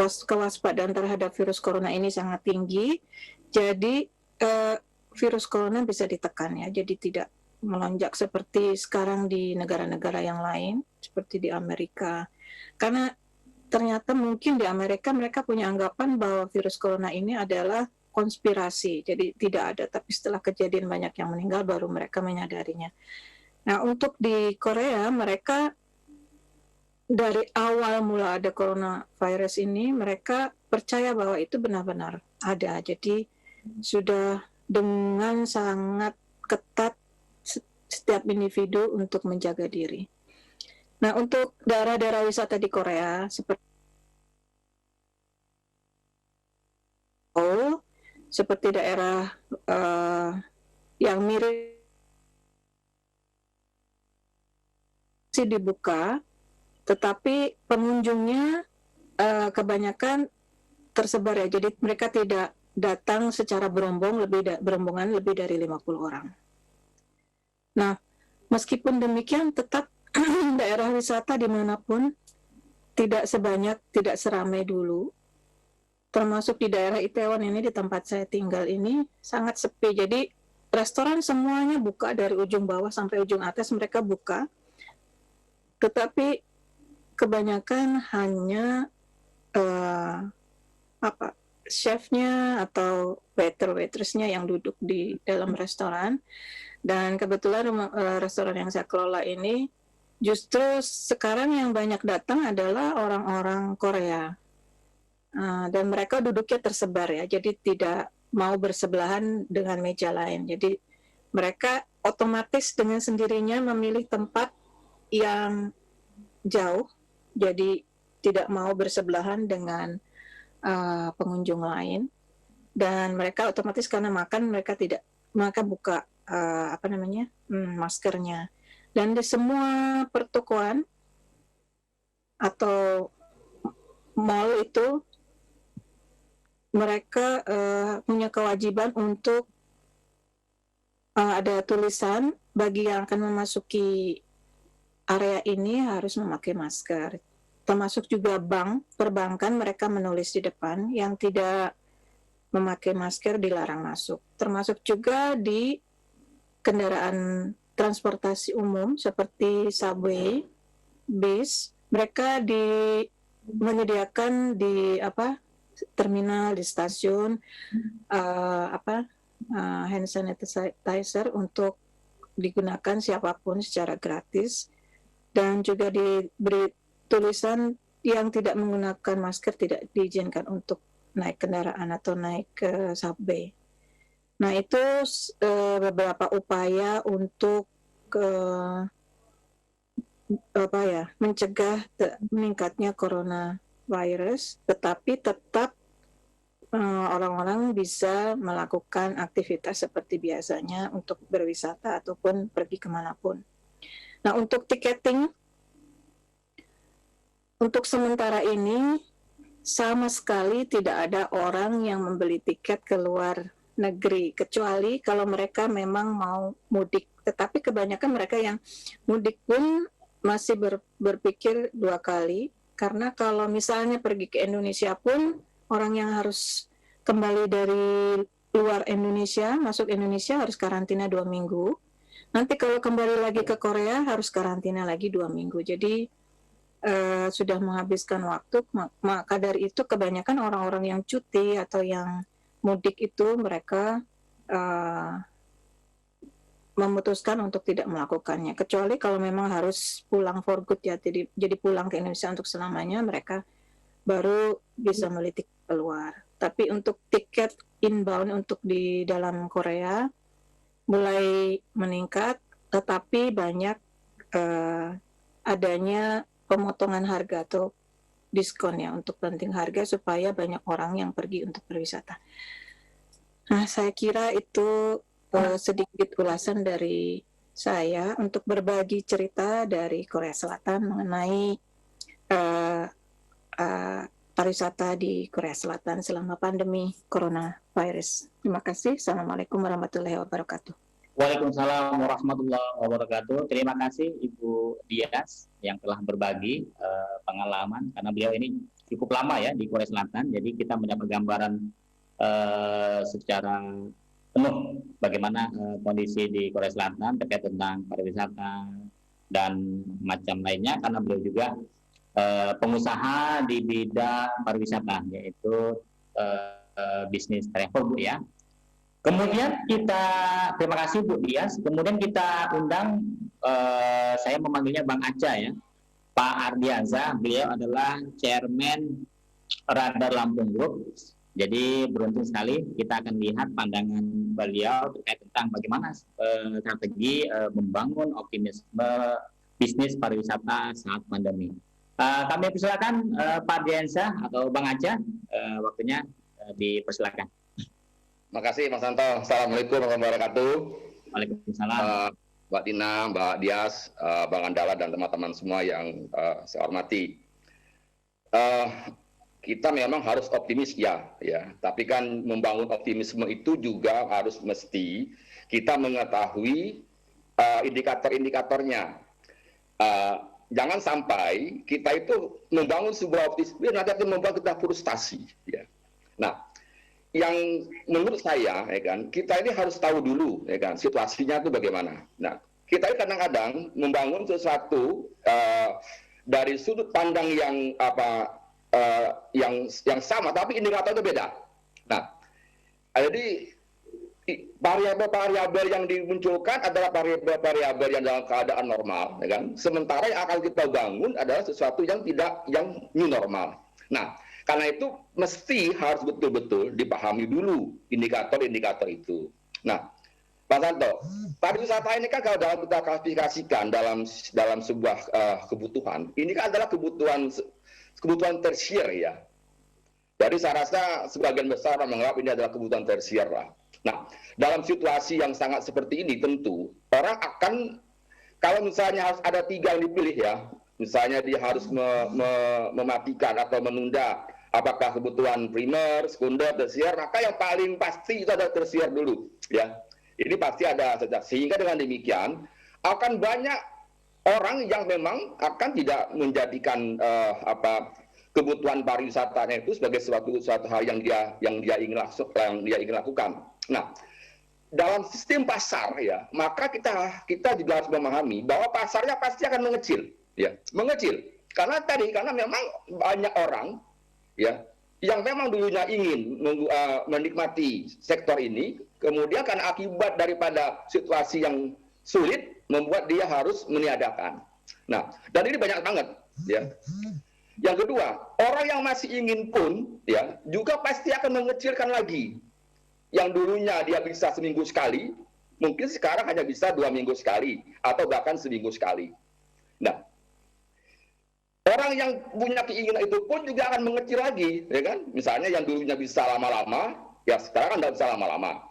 kewaspadaan terhadap virus corona ini sangat tinggi. Jadi virus corona bisa ditekan ya. Jadi tidak melonjak seperti sekarang di negara-negara yang lain, seperti di Amerika. Karena ternyata mungkin di Amerika mereka punya anggapan bahwa virus corona ini adalah konspirasi, jadi tidak ada. Tapi setelah kejadian banyak yang meninggal, baru mereka menyadarinya. Nah, untuk di Korea, mereka dari awal mula ada coronavirus ini, mereka percaya bahwa itu benar-benar ada. Jadi sudah dengan sangat ketat setiap individu untuk menjaga diri. Nah, untuk daerah-daerah wisata di Korea seperti daerah yang mirip sih dibuka, tetapi pengunjungnya kebanyakan tersebar ya. Jadi mereka tidak datang secara berombongan lebih dari 50 orang. Nah, meskipun demikian tetap daerah wisata dimanapun tidak seramai dulu. Termasuk di daerah Itaewon ini, di tempat saya tinggal ini sangat sepi. Jadi restoran semuanya buka dari ujung bawah sampai ujung atas, mereka buka. Tetapi kebanyakan hanya chefnya atau waitressnya yang duduk di dalam restoran. Dan kebetulan restoran yang saya kelola ini justru sekarang yang banyak datang adalah orang-orang Korea. Dan mereka duduknya tersebar ya, jadi tidak mau bersebelahan dengan meja lain. Jadi mereka otomatis dengan sendirinya memilih tempat yang jauh, jadi tidak mau bersebelahan dengan pengunjung lain. Dan mereka otomatis karena makan mereka buka maskernya. Dan di semua pertokoan atau mall itu mereka punya kewajiban untuk ada tulisan bagi yang akan memasuki area ini harus memakai masker. Termasuk juga perbankan mereka menulis di depan yang tidak memakai masker dilarang masuk. Termasuk juga di kendaraan transportasi umum seperti subway, bis, mereka menyediakan di terminal, di stasiun hand sanitizer untuk digunakan siapapun secara gratis, dan juga diberi tulisan yang tidak menggunakan masker tidak diizinkan untuk naik kendaraan atau naik ke subway. Nah, itu beberapa upaya untuk mencegah meningkatnya coronavirus, tetapi tetap orang-orang bisa melakukan aktivitas seperti biasanya untuk berwisata ataupun pergi kemanapun. Nah, untuk tiketing, untuk sementara ini sama sekali tidak ada orang yang membeli tiket ke luar negeri, kecuali kalau mereka memang mau mudik. Tetapi kebanyakan mereka yang mudik pun masih berpikir 2 kali, karena kalau misalnya pergi ke Indonesia pun, orang yang harus kembali dari luar Indonesia, masuk Indonesia harus karantina 2 minggu. Nanti kalau kembali lagi ke Korea harus karantina lagi 2 minggu. Jadi sudah menghabiskan waktu. Maka dari itu kebanyakan orang-orang yang cuti atau yang mudik itu mereka memutuskan untuk tidak melakukannya, kecuali kalau memang harus pulang for good ya, jadi pulang ke Indonesia untuk selamanya, mereka baru bisa melitik keluar. Tapi untuk tiket inbound untuk di dalam Korea mulai meningkat, tetapi banyak adanya pemotongan harga atau diskon ya untuk banting harga supaya banyak orang yang pergi untuk berwisata. Nah, saya kira itu sedikit ulasan dari saya untuk berbagi cerita dari Korea Selatan mengenai pariwisata di Korea Selatan selama pandemi coronavirus. Terima kasih. Assalamualaikum warahmatullahi wabarakatuh. Waalaikumsalam warahmatullahi wabarakatuh. Terima kasih Ibu Dias yang telah berbagi pengalaman, karena beliau ini cukup lama ya di Korea Selatan, jadi kita mendapat gambaran secara penuh bagaimana kondisi di Korea Selatan terkait tentang pariwisata dan macam lainnya, karena beliau juga pengusaha di bidang pariwisata, yaitu bisnis travel, Bu ya. Kemudian terima kasih Bu Dias. Kemudian kita undang, saya memanggilnya Bang Aca ya, Pak Ardianza. Beliau adalah Chairman Radar Lampung Group. Jadi beruntung sekali kita akan lihat pandangan beliau terkait tentang bagaimana strategi membangun optimisme bisnis pariwisata saat pandemi. Kami persilakan Pak Diansyah atau Bang Aca, waktunya dipersilakan. Makasih Mas Santo. Assalamualaikum warahmatullahi wabarakatuh. Waalaikumsalam. Mbak Tina, Mbak Dias, Bang Andala dan teman-teman semua yang saya hormati. Kita memang harus optimis ya. Tapi kan membangun optimisme itu juga harus mesti kita mengetahui indikator-indikatornya. Jangan sampai kita itu membangun sebuah optimisme nanti akan membuat kita frustasi. Ya. Nah, yang menurut saya, ya kan, kita ini harus tahu dulu, ya kan, situasinya itu bagaimana. Nah, kita kadang-kadang membangun sesuatu dari sudut pandang yang yang sama, tapi indikatornya beda. Nah, jadi variabel-variabel yang dimunculkan adalah variabel-variabel yang dalam keadaan normal, ya kan? Sementara yang akan kita bangun adalah sesuatu yang new normal. Nah, karena itu mesti harus betul-betul dipahami dulu indikator-indikator itu. Nah, Pak Santo, pariwisata ini kan kalau dalam kita klasifikasikan dalam sebuah kebutuhan, ini kan adalah kebutuhan tersier ya. Jadi saya rasa sebagian besar orang menganggap ini adalah kebutuhan tersier lah. Nah, dalam situasi yang sangat seperti ini tentu orang akan, kalau misalnya harus ada 3 yang dipilih ya, misalnya dia harus mematikan atau menunda apakah kebutuhan primer, sekunder, tersier, maka yang paling pasti itu adalah tersier dulu ya. Ini pasti ada, sehingga dengan demikian akan banyak orang yang memang akan tidak menjadikan kebutuhan pariwisatanya itu sebagai suatu hal yang dia ingin lakukan. Nah, dalam sistem pasar ya, maka kita juga harus memahami bahwa pasarnya pasti akan mengecil, ya, mengecil. Karena memang banyak orang ya yang memang dulunya ingin menikmati sektor ini, kemudian karena akibat daripada situasi yang sulit membuat dia harus meniadakan. Nah, dan ini banyak banget ya. Yang kedua, orang yang masih ingin pun ya juga pasti akan mengecilkan lagi. Yang dulunya dia bisa seminggu sekali, mungkin sekarang hanya bisa 2 minggu sekali atau bahkan seminggu sekali. Nah, orang yang punya keinginan itu pun juga akan mengecil lagi, ya kan? Misalnya yang dulunya bisa lama-lama, ya sekarang kan tidak bisa lama-lama.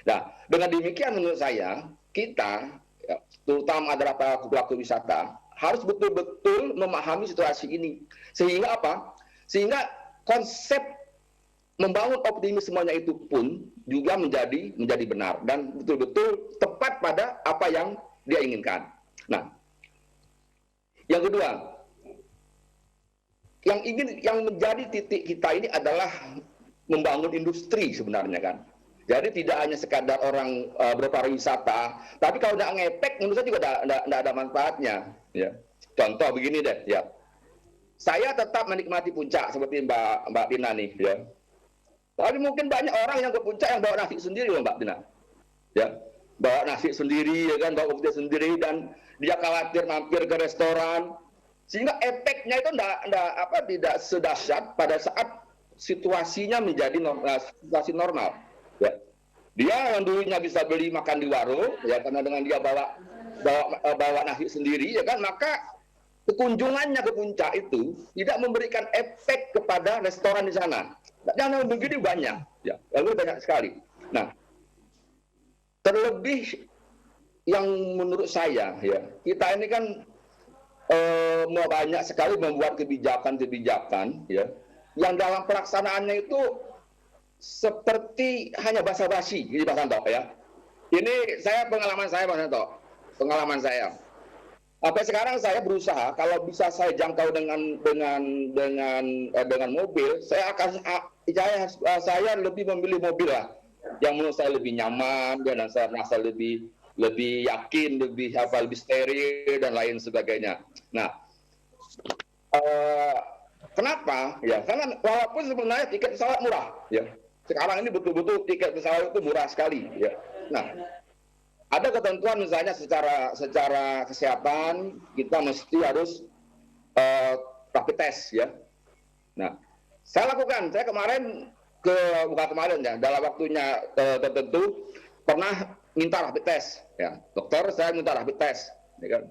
Nah, dengan demikian menurut saya, kita, ya, terutama adalah pelaku wisata, harus betul-betul memahami situasi ini. Sehingga apa? Sehingga konsep membangun optimismenya itu pun juga menjadi benar dan betul-betul tepat pada apa yang dia inginkan. Nah, yang kedua, yang menjadi titik kita ini adalah membangun industri sebenarnya kan. Jadi tidak hanya sekadar orang berpariwisata, tapi kalau nggak ngepek menurut saya juga nggak ada manfaatnya. Ya. Contoh begini deh, ya. Saya tetap menikmati puncak seperti Mbak Tina nih, ya. Tapi mungkin banyak orang yang ke puncak yang bawa nasi sendiri loh Mbak Tina. Ya. Bawa nasi sendiri, ya kan, bawa kopi sendiri dan dia khawatir mampir ke restoran. Sehingga efeknya itu tidak sedahsyat pada saat situasinya menjadi situasi normal. Ya. Dia yang dulunya bisa beli makan di warung, ya karena dengan dia bawa nasi sendiri, ya kan, maka kunjungannya ke puncak itu tidak memberikan efek kepada restoran di sana. Dan begini banyak, ya, lalu banyak sekali. Nah, terlebih yang menurut saya, ya, kita ini kan banyak sekali membuat kebijakan-kebijakan ya yang dalam pelaksanaannya itu seperti hanya basa-basi gitu Pak Santo ya. Ini pengalaman saya. Sampai sekarang saya berusaha kalau bisa saya jangkau dengan mobil, saya lebih memilih mobil lah yang menurut saya lebih nyaman dan saya merasa lebih yakin, lebih steril dan lain sebagainya. Nah, kenapa? Ya, karena walaupun sebenarnya tiket pesawat murah, ya. Sekarang ini betul-betul tiket pesawat itu murah sekali, ya. Nah, ada ketentuan misalnya secara kesehatan kita mesti harus rapid test, ya. Nah, saya kemarin bukan kemarin ya, dalam waktunya tertentu pernah minta rapid test ya, dokter saya minta rapid test ya kan.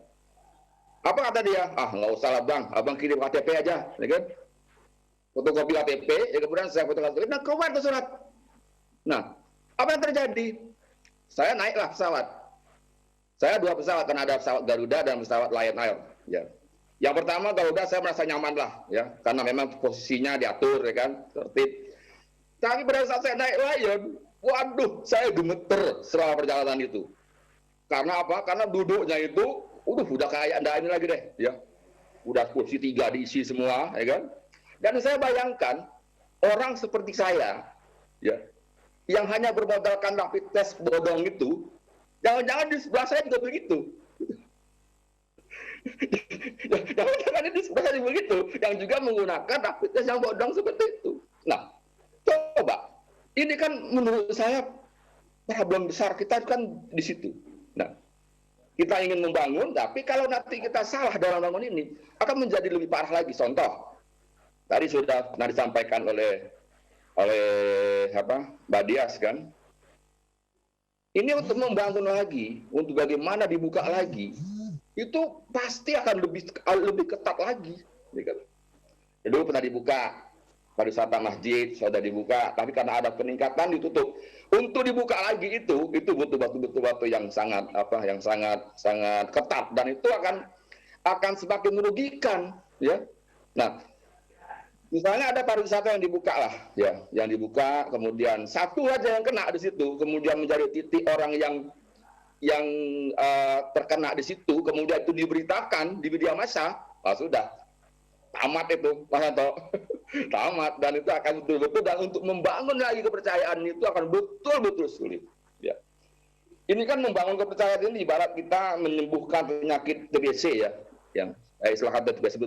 Apa kata dia? Ah, nggak usah lah bang, abang kirim KTP aja ya kan, fotokopi KTP ya, kemudian saya fotokopi, nah keluar tuh surat. Nah, apa yang terjadi? Saya naiklah pesawat, saya 2 pesawat, karena ada pesawat Garuda dan pesawat Lion Air ya. Yang pertama Garuda saya merasa nyaman lah ya, karena memang posisinya diatur ya kan, tertib. Tapi pada saat saya naik Lion, waduh, saya gemeter selama perjalanan itu. Karena apa? Karena duduknya itu, udah kayak anda ini lagi deh, ya. Udah kursi 3 diisi semua, ya kan? Dan saya bayangkan orang seperti saya, ya, yang hanya bermodalkan rapid test bodong itu, jangan-jangan di sebelah saya juga begitu. Jangan-jangan di sebelah saya begitu, yang juga menggunakan rapid test yang bodong seperti itu. Nah, coba, ini kan menurut saya problem besar kita kan di situ. Nah, kita ingin membangun, tapi kalau nanti kita salah dalam membangun ini, akan menjadi lebih parah lagi. Contoh, tadi sudah disampaikan oleh Mbak Dias kan, ini untuk membangun lagi, untuk bagaimana dibuka lagi, itu pasti akan lebih ketat lagi. Dulu pernah dibuka pariwisata masjid, sudah dibuka, tapi karena ada peningkatan ditutup. Untuk dibuka lagi itu butuh waktu yang sangat sangat ketat, dan itu akan semakin merugikan ya. Nah, misalnya ada pariwisata yang dibuka lah ya, yang dibuka, kemudian satu aja yang kena di situ, kemudian menjadi titik orang yang terkena di situ, kemudian itu diberitakan di media massa, sudah tamat itu, Mas Anto. Tamat, dan itu akan betul-betul, dan untuk membangun lagi kepercayaan itu akan betul-betul sulit. Ya. Ini kan membangun kepercayaan ini ibarat kita menyembuhkan penyakit TBC ya, yang istilahnya TBC.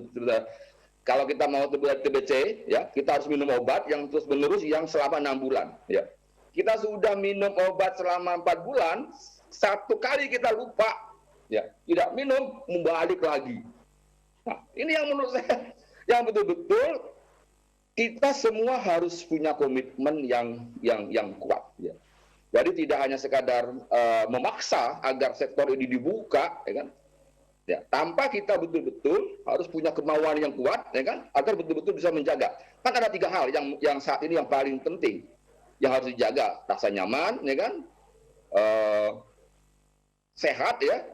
Kalau kita mau TBC, ya kita harus minum obat yang terus-menerus yang selama 6 bulan. Ya. Kita sudah minum obat selama 4 bulan, satu kali kita lupa, ya tidak minum, membalik lagi. Nah, ini yang menurut saya yang betul-betul kita semua harus punya komitmen yang kuat. Ya. Jadi tidak hanya sekadar memaksa agar sektor ini dibuka, ya kan? Ya, tanpa kita betul-betul harus punya kemauan yang kuat, ya kan? Agar betul-betul bisa menjaga. Kan ada 3 hal yang saat ini yang paling penting yang harus dijaga: rasa nyaman, ya kan? Sehat, ya,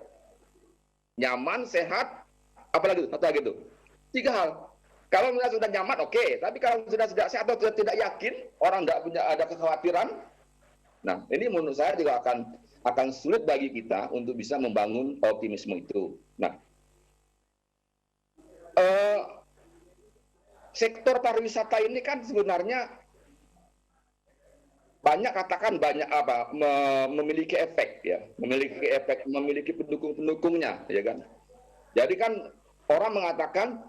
nyaman, sehat. Apalagi itu? 3 hal. Kalau misalnya sudah nyaman, oke. Tapi kalau sudah sehat atau tidak yakin, orang tidak punya ada kekhawatiran, nah ini menurut saya juga akan sulit bagi kita untuk bisa membangun optimisme itu. Nah, sektor pariwisata ini kan sebenarnya memiliki efek ya, memiliki pendukung-pendukungnya, ya kan. Jadi kan orang mengatakan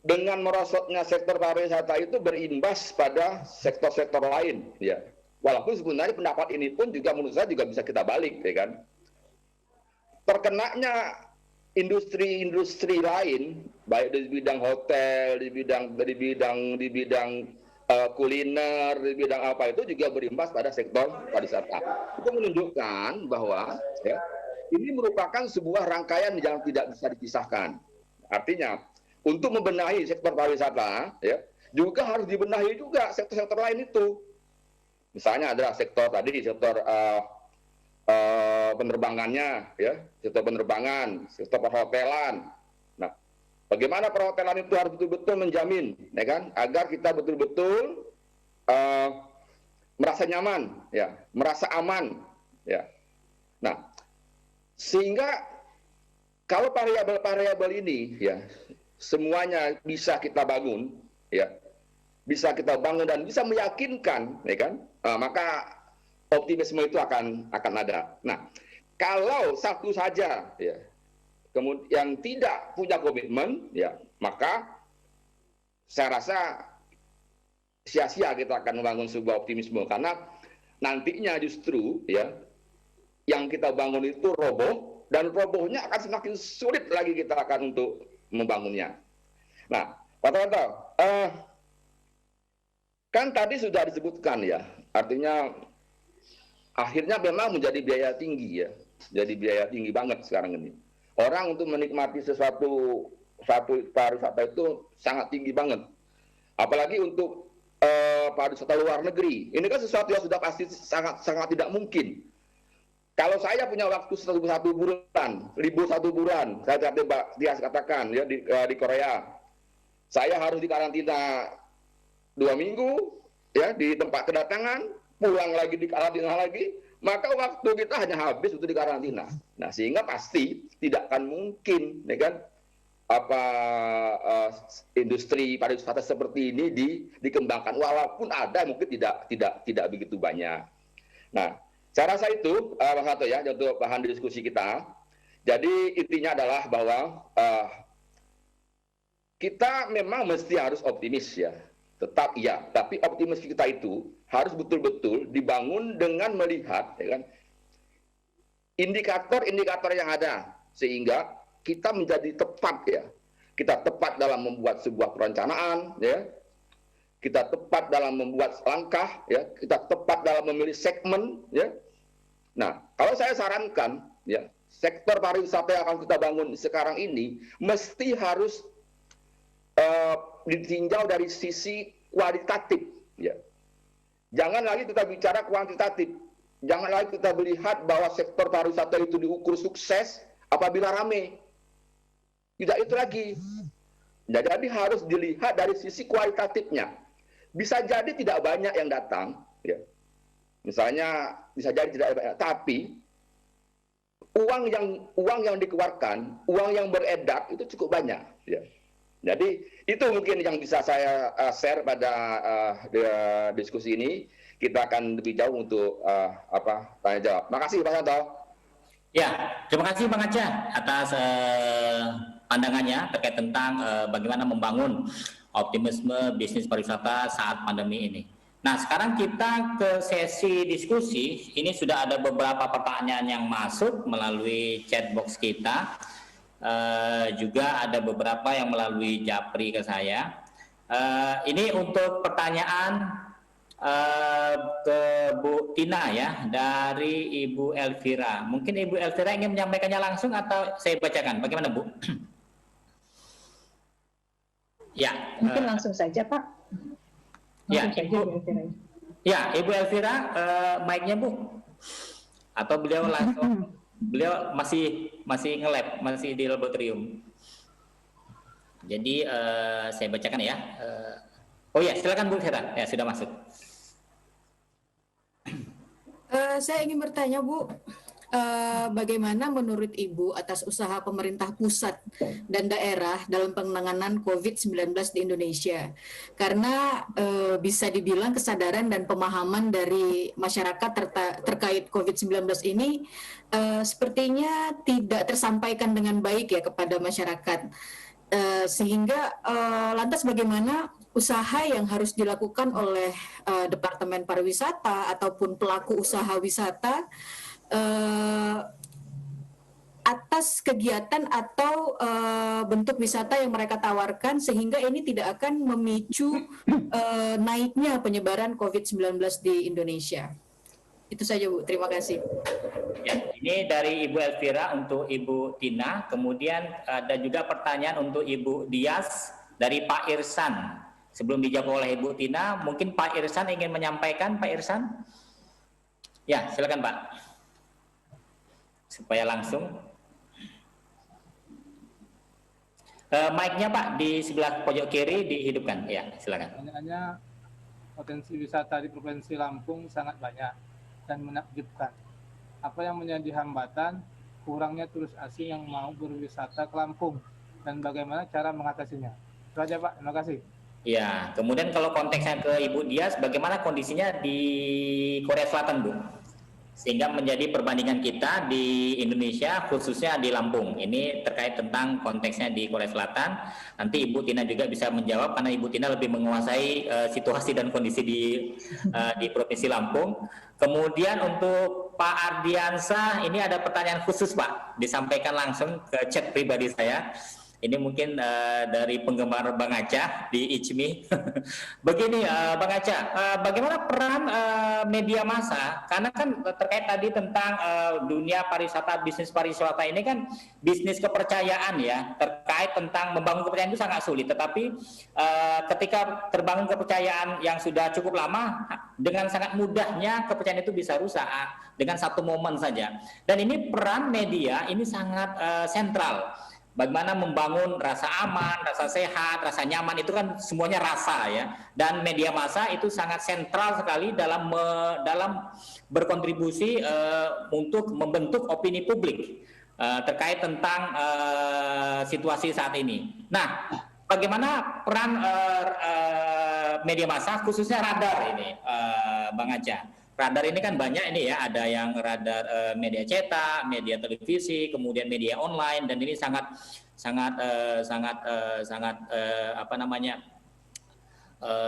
dengan merosotnya sektor pariwisata itu berimbas pada sektor-sektor lain, ya. Walaupun sebenarnya pendapat ini pun juga menurut saya juga bisa kita balik, ya kan. Terkenanya industri-industri lain, baik di bidang hotel, di bidang kuliner, di bidang apa itu juga berimbas pada sektor pariwisata. Itu menunjukkan bahwa ya, ini merupakan sebuah rangkaian yang tidak bisa dipisahkan. Artinya, untuk membenahi sektor pariwisata, ya, juga harus dibenahi juga sektor-sektor lain itu. Misalnya adalah sektor penerbangannya, ya, sektor penerbangan, sektor perhotelan. Nah, bagaimana perhotelan itu harus betul-betul menjamin, ya kan, agar kita betul-betul merasa nyaman, ya, merasa aman, ya. Nah, sehingga kalau variabel ini, ya, semuanya bisa kita bangun, ya, bisa kita bangun dan bisa meyakinkan, ya kan, maka optimisme itu akan ada. Nah, kalau satu saja, ya, kemudian yang tidak punya komitmen, ya, maka saya rasa sia-sia kita akan membangun sebuah optimisme, karena nantinya justru, ya, yang kita bangun itu roboh, dan robohnya akan semakin sulit lagi kita akan untuk membangunnya. Nah, Pak Tonto, Kan tadi sudah disebutkan ya, artinya akhirnya memang menjadi biaya tinggi ya, jadi biaya tinggi banget sekarang ini. Orang untuk menikmati sesuatu pariwisata itu sangat tinggi banget, apalagi untuk pariwisata luar negeri. Ini kan sesuatu yang sudah pasti sangat tidak mungkin. Kalau saya punya waktu satu bulan, libur 1 bulan, saya tadi Mbak Dias katakan ya di Korea, saya harus dikarantina 2 minggu ya di tempat kedatangan, pulang lagi di karantina lagi, maka waktu kita hanya habis untuk dikarantina. Nah, sehingga pasti tidak akan mungkin, ya kan, industri pariwisata seperti ini dikembangkan, walaupun ada mungkin tidak begitu banyak. Nah, saya rasa itu Bang Hato ya untuk bahan diskusi kita. Jadi intinya adalah bahwa kita memang mesti harus optimis ya, tetap iya. Tapi optimis kita itu harus betul-betul dibangun dengan melihat, ya kan, indikator-indikator yang ada, sehingga kita menjadi tepat ya. Kita tepat dalam membuat sebuah perencanaan ya. Kita tepat dalam membuat langkah ya. Kita tepat dalam memilih segmen ya. Nah, kalau saya sarankan ya, sektor pariwisata yang akan kita bangun sekarang ini mesti harus ditinjau dari sisi kualitatif ya. Jangan lagi kita bicara kuantitatif. Jangan lagi kita melihat bahwa sektor pariwisata itu diukur sukses apabila rame. Tidak itu lagi. Jadi harus dilihat dari sisi kualitatifnya. Bisa jadi tidak banyak yang datang, ya. Misalnya bisa jadi tidak banyak, tapi uang yang dikeluarkan, uang yang beredar itu cukup banyak. Ya. Jadi itu mungkin yang bisa saya share pada diskusi ini. Kita akan lebih jauh untuk tanya jawab. Makasih Pak Santo. Ya, terima kasih Bang Aca atas pandangannya terkait tentang bagaimana membangun optimisme bisnis pariwisata saat pandemi ini. Nah, sekarang kita ke sesi diskusi. Ini sudah ada beberapa pertanyaan yang masuk melalui chat box kita. Juga ada beberapa yang melalui Japri ke saya. Ini untuk pertanyaan ke Bu Tina ya, dari Ibu Elvira. Mungkin Ibu Elvira ingin menyampaikannya langsung atau saya bacakan? Bagaimana Bu? Ya. Mungkin langsung saja Pak. Ibu Elvira, mic-nya Bu. Atau beliau langsung? Beliau masih nge-lab, masih di laboratorium. Jadi saya bacakan ya. Oh ya, silakan Bu Elvira. Ya, sudah masuk. Saya ingin bertanya Bu, bagaimana menurut Ibu atas usaha pemerintah pusat dan daerah dalam penanganan COVID-19 di Indonesia? Karena bisa dibilang kesadaran dan pemahaman dari masyarakat terkait COVID-19 ini sepertinya tidak tersampaikan dengan baik ya kepada masyarakat. Sehingga lantas bagaimana usaha yang harus dilakukan oleh Departemen Pariwisata ataupun pelaku usaha wisata atas kegiatan atau bentuk wisata yang mereka tawarkan sehingga ini tidak akan memicu naiknya penyebaran COVID-19 di Indonesia. Itu saja Bu, terima kasih. Ya, ini dari Ibu Elvira untuk Ibu Tina, kemudian ada juga pertanyaan untuk Ibu Dias dari Pak Irsan. Sebelum dijawab oleh Ibu Tina, mungkin Pak Irsan ingin menyampaikan, Pak Irsan? Ya, silakan Pak. Supaya langsung. Mic-nya Pak di sebelah pojok kiri dihidupkan. Ya, silakan. Pertanyaannya, potensi wisata di Provinsi Lampung sangat banyak dan menakjubkan. Apa yang menjadi hambatan kurangnya turis asing yang mau berwisata ke Lampung dan bagaimana cara mengatasinya? Itu aja Pak, terima kasih. Ya, kemudian kalau konteksnya ke Ibu Dias, bagaimana kondisinya di Korea Selatan, Bu? Sehingga menjadi perbandingan kita di Indonesia, khususnya di Lampung. Ini terkait tentang konteksnya di Korea Selatan. Nanti Ibu Tina juga bisa menjawab, karena Ibu Tina lebih menguasai situasi dan kondisi di Provinsi Lampung. Kemudian untuk Pak Ardiansah, ini ada pertanyaan khusus Pak, disampaikan langsung ke chat pribadi saya. Ini mungkin dari penggemar Bang Aca di ICMI. Begini Bang Aca, bagaimana peran media massa? Karena kan terkait tadi tentang dunia pariwisata, bisnis pariwisata ini kan bisnis kepercayaan ya. Terkait tentang membangun kepercayaan itu sangat sulit. Tetapi ketika terbangun kepercayaan yang sudah cukup lama, dengan sangat mudahnya kepercayaan itu bisa rusak dengan satu momen saja. Dan ini peran media ini sangat sentral. Bagaimana membangun rasa aman, rasa sehat, rasa nyaman, itu kan semuanya rasa ya. Dan media massa itu sangat sentral sekali dalam berkontribusi untuk membentuk opini publik terkait tentang situasi saat ini. Nah, bagaimana peran media massa khususnya radar ini, Bang Aca? Radar ini kan banyak ini ya, ada yang radar media cetak, media televisi, kemudian media online, dan ini sangat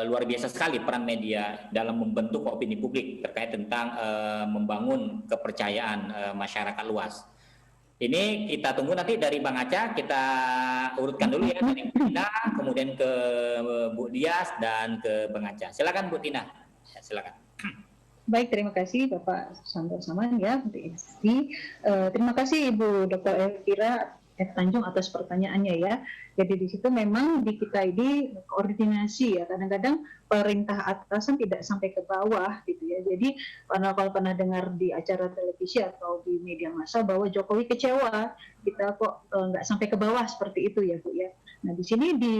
luar biasa sekali peran media dalam membentuk opini publik terkait tentang membangun kepercayaan masyarakat luas. Ini kita tunggu nanti dari Bang Aca, kita urutkan dulu ya dari Bu Tina, kemudian ke Bu Dias dan ke Bang Aca. Silakan Bu Tina, ya, silakan. Baik, terima kasih Bapak Santo Saman ya, terima kasih Ibu Dr. Elvira F. Tanjung atas pertanyaannya ya. Jadi di situ memang di kita ini koordinasi ya, kadang-kadang perintah atasan tidak sampai ke bawah gitu ya. Jadi kalau pernah dengar di acara televisi atau di media massa bahwa Jokowi kecewa, kita kok nggak sampai ke bawah seperti itu ya Bu ya. Nah di sini di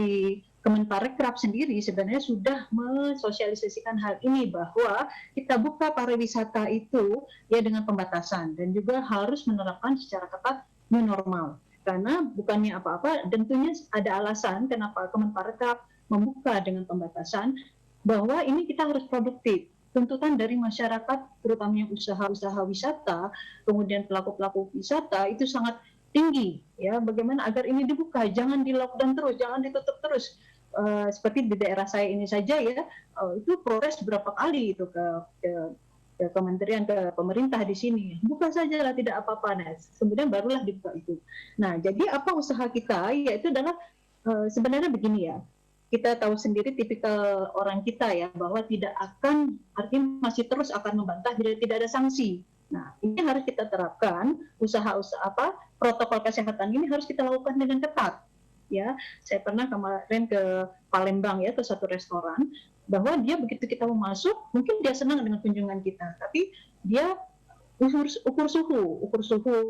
Kemenparekraf sendiri sebenarnya sudah mensosialisasikan hal ini bahwa kita buka pariwisata itu ya dengan pembatasan dan juga harus menerapkan secara ketat new normal. Karena bukannya apa-apa, tentunya ada alasan kenapa Kemenparekraf membuka dengan pembatasan bahwa ini kita harus produktif. Tuntutan dari masyarakat, terutama yang usaha-usaha wisata, kemudian pelaku-pelaku wisata itu sangat tinggi. Ya, bagaimana agar ini dibuka, jangan di lockdown terus, jangan ditutup terus. Seperti di daerah saya ini saja ya, itu proses berapa kali itu ke kementerian, ke pemerintah di sini, buka saja lah tidak apa-apa. Nah, kemudian barulah dibuka itu. Nah, jadi apa usaha kita? Yaitu adalah sebenarnya begini ya, kita tahu sendiri tipikal orang kita ya, bahwa tidak akan, artinya masih terus akan membantah bila tidak ada sanksi. Nah, ini harus kita terapkan, usaha-usaha protokol kesehatan ini harus kita lakukan dengan ketat. Ya, saya pernah kemarin ke Palembang ya, ke satu restoran, bahwa dia begitu kita mau masuk, mungkin dia senang dengan kunjungan kita, tapi dia ukur suhu,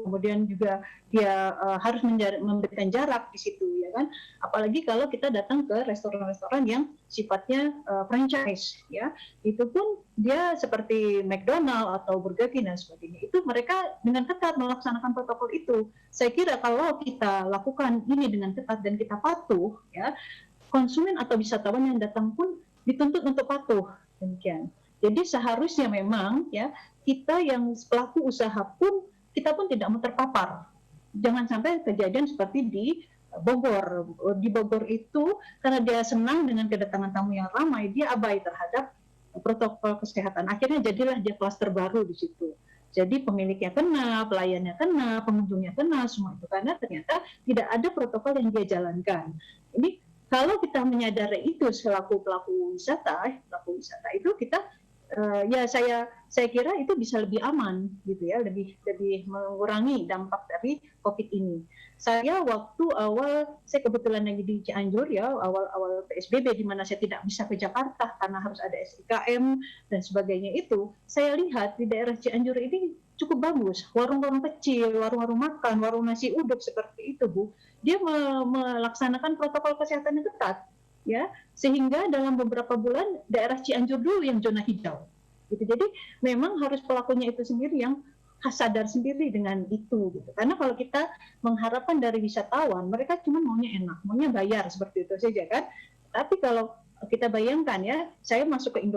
kemudian juga dia harus memberikan jarak di situ, ya kan? Apalagi kalau kita datang ke restoran-restoran yang sifatnya franchise, ya, itu pun dia seperti McDonald atau Burger King dan sebagainya. Itu mereka dengan ketat melaksanakan protokol itu. Saya kira kalau kita lakukan ini dengan ketat dan kita patuh, ya, konsumen atau wisatawan yang datang pun dituntut untuk patuh, demikian. Jadi seharusnya memang ya kita yang pelaku usaha pun kita pun tidak mau terpapar. Jangan sampai kejadian seperti di Bogor. Di Bogor itu karena dia senang dengan kedatangan tamu yang ramai, dia abai terhadap protokol kesehatan. Akhirnya jadilah dia klaster baru di situ. Jadi pemiliknya kena, pelayannya kena, pengunjungnya kena, semua itu karena ternyata tidak ada protokol yang dia jalankan. Ini kalau kita menyadari itu selaku pelaku wisata itu kita ya saya kira itu bisa lebih aman gitu ya, lebih mengurangi dampak dari COVID ini. Saya waktu awal, saya kebetulan lagi di Cianjur ya, awal PSBB di mana saya tidak bisa ke Jakarta karena harus ada SIKM dan sebagainya itu, saya lihat di daerah Cianjur ini cukup bagus, warung-warung kecil, warung-warung makan, warung nasi uduk seperti itu Bu, dia melaksanakan protokol kesehatan yang ketat. Ya, sehingga dalam beberapa bulan daerah Cianjur dulu yang zona hijau. Gitu. Jadi memang harus pelakunya itu sendiri yang sadar sendiri dengan itu. Gitu. Karena kalau kita mengharapkan dari wisatawan, mereka cuma maunya enak, maunya bayar seperti itu saja kan. Tapi kalau kita bayangkan ya, saya masuk ke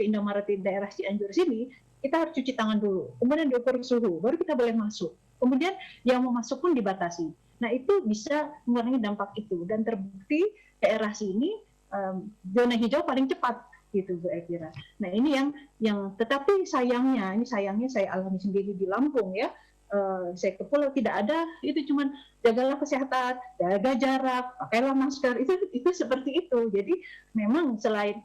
Indomaret di daerah Cianjur sini, kita harus cuci tangan dulu, kemudian diukur suhu, baru kita boleh masuk. Kemudian yang mau masuk pun dibatasi. Nah itu bisa mengurangi dampak itu dan terbukti daerah sini zona hijau paling cepat gitu Bu Elvira. Nah ini yang tetapi sayangnya saya alami sendiri di Lampung ya, saya ke pulau tidak ada, itu cuman jagalah kesehatan, jaga jarak, pakailah masker, itu seperti itu. Jadi memang selain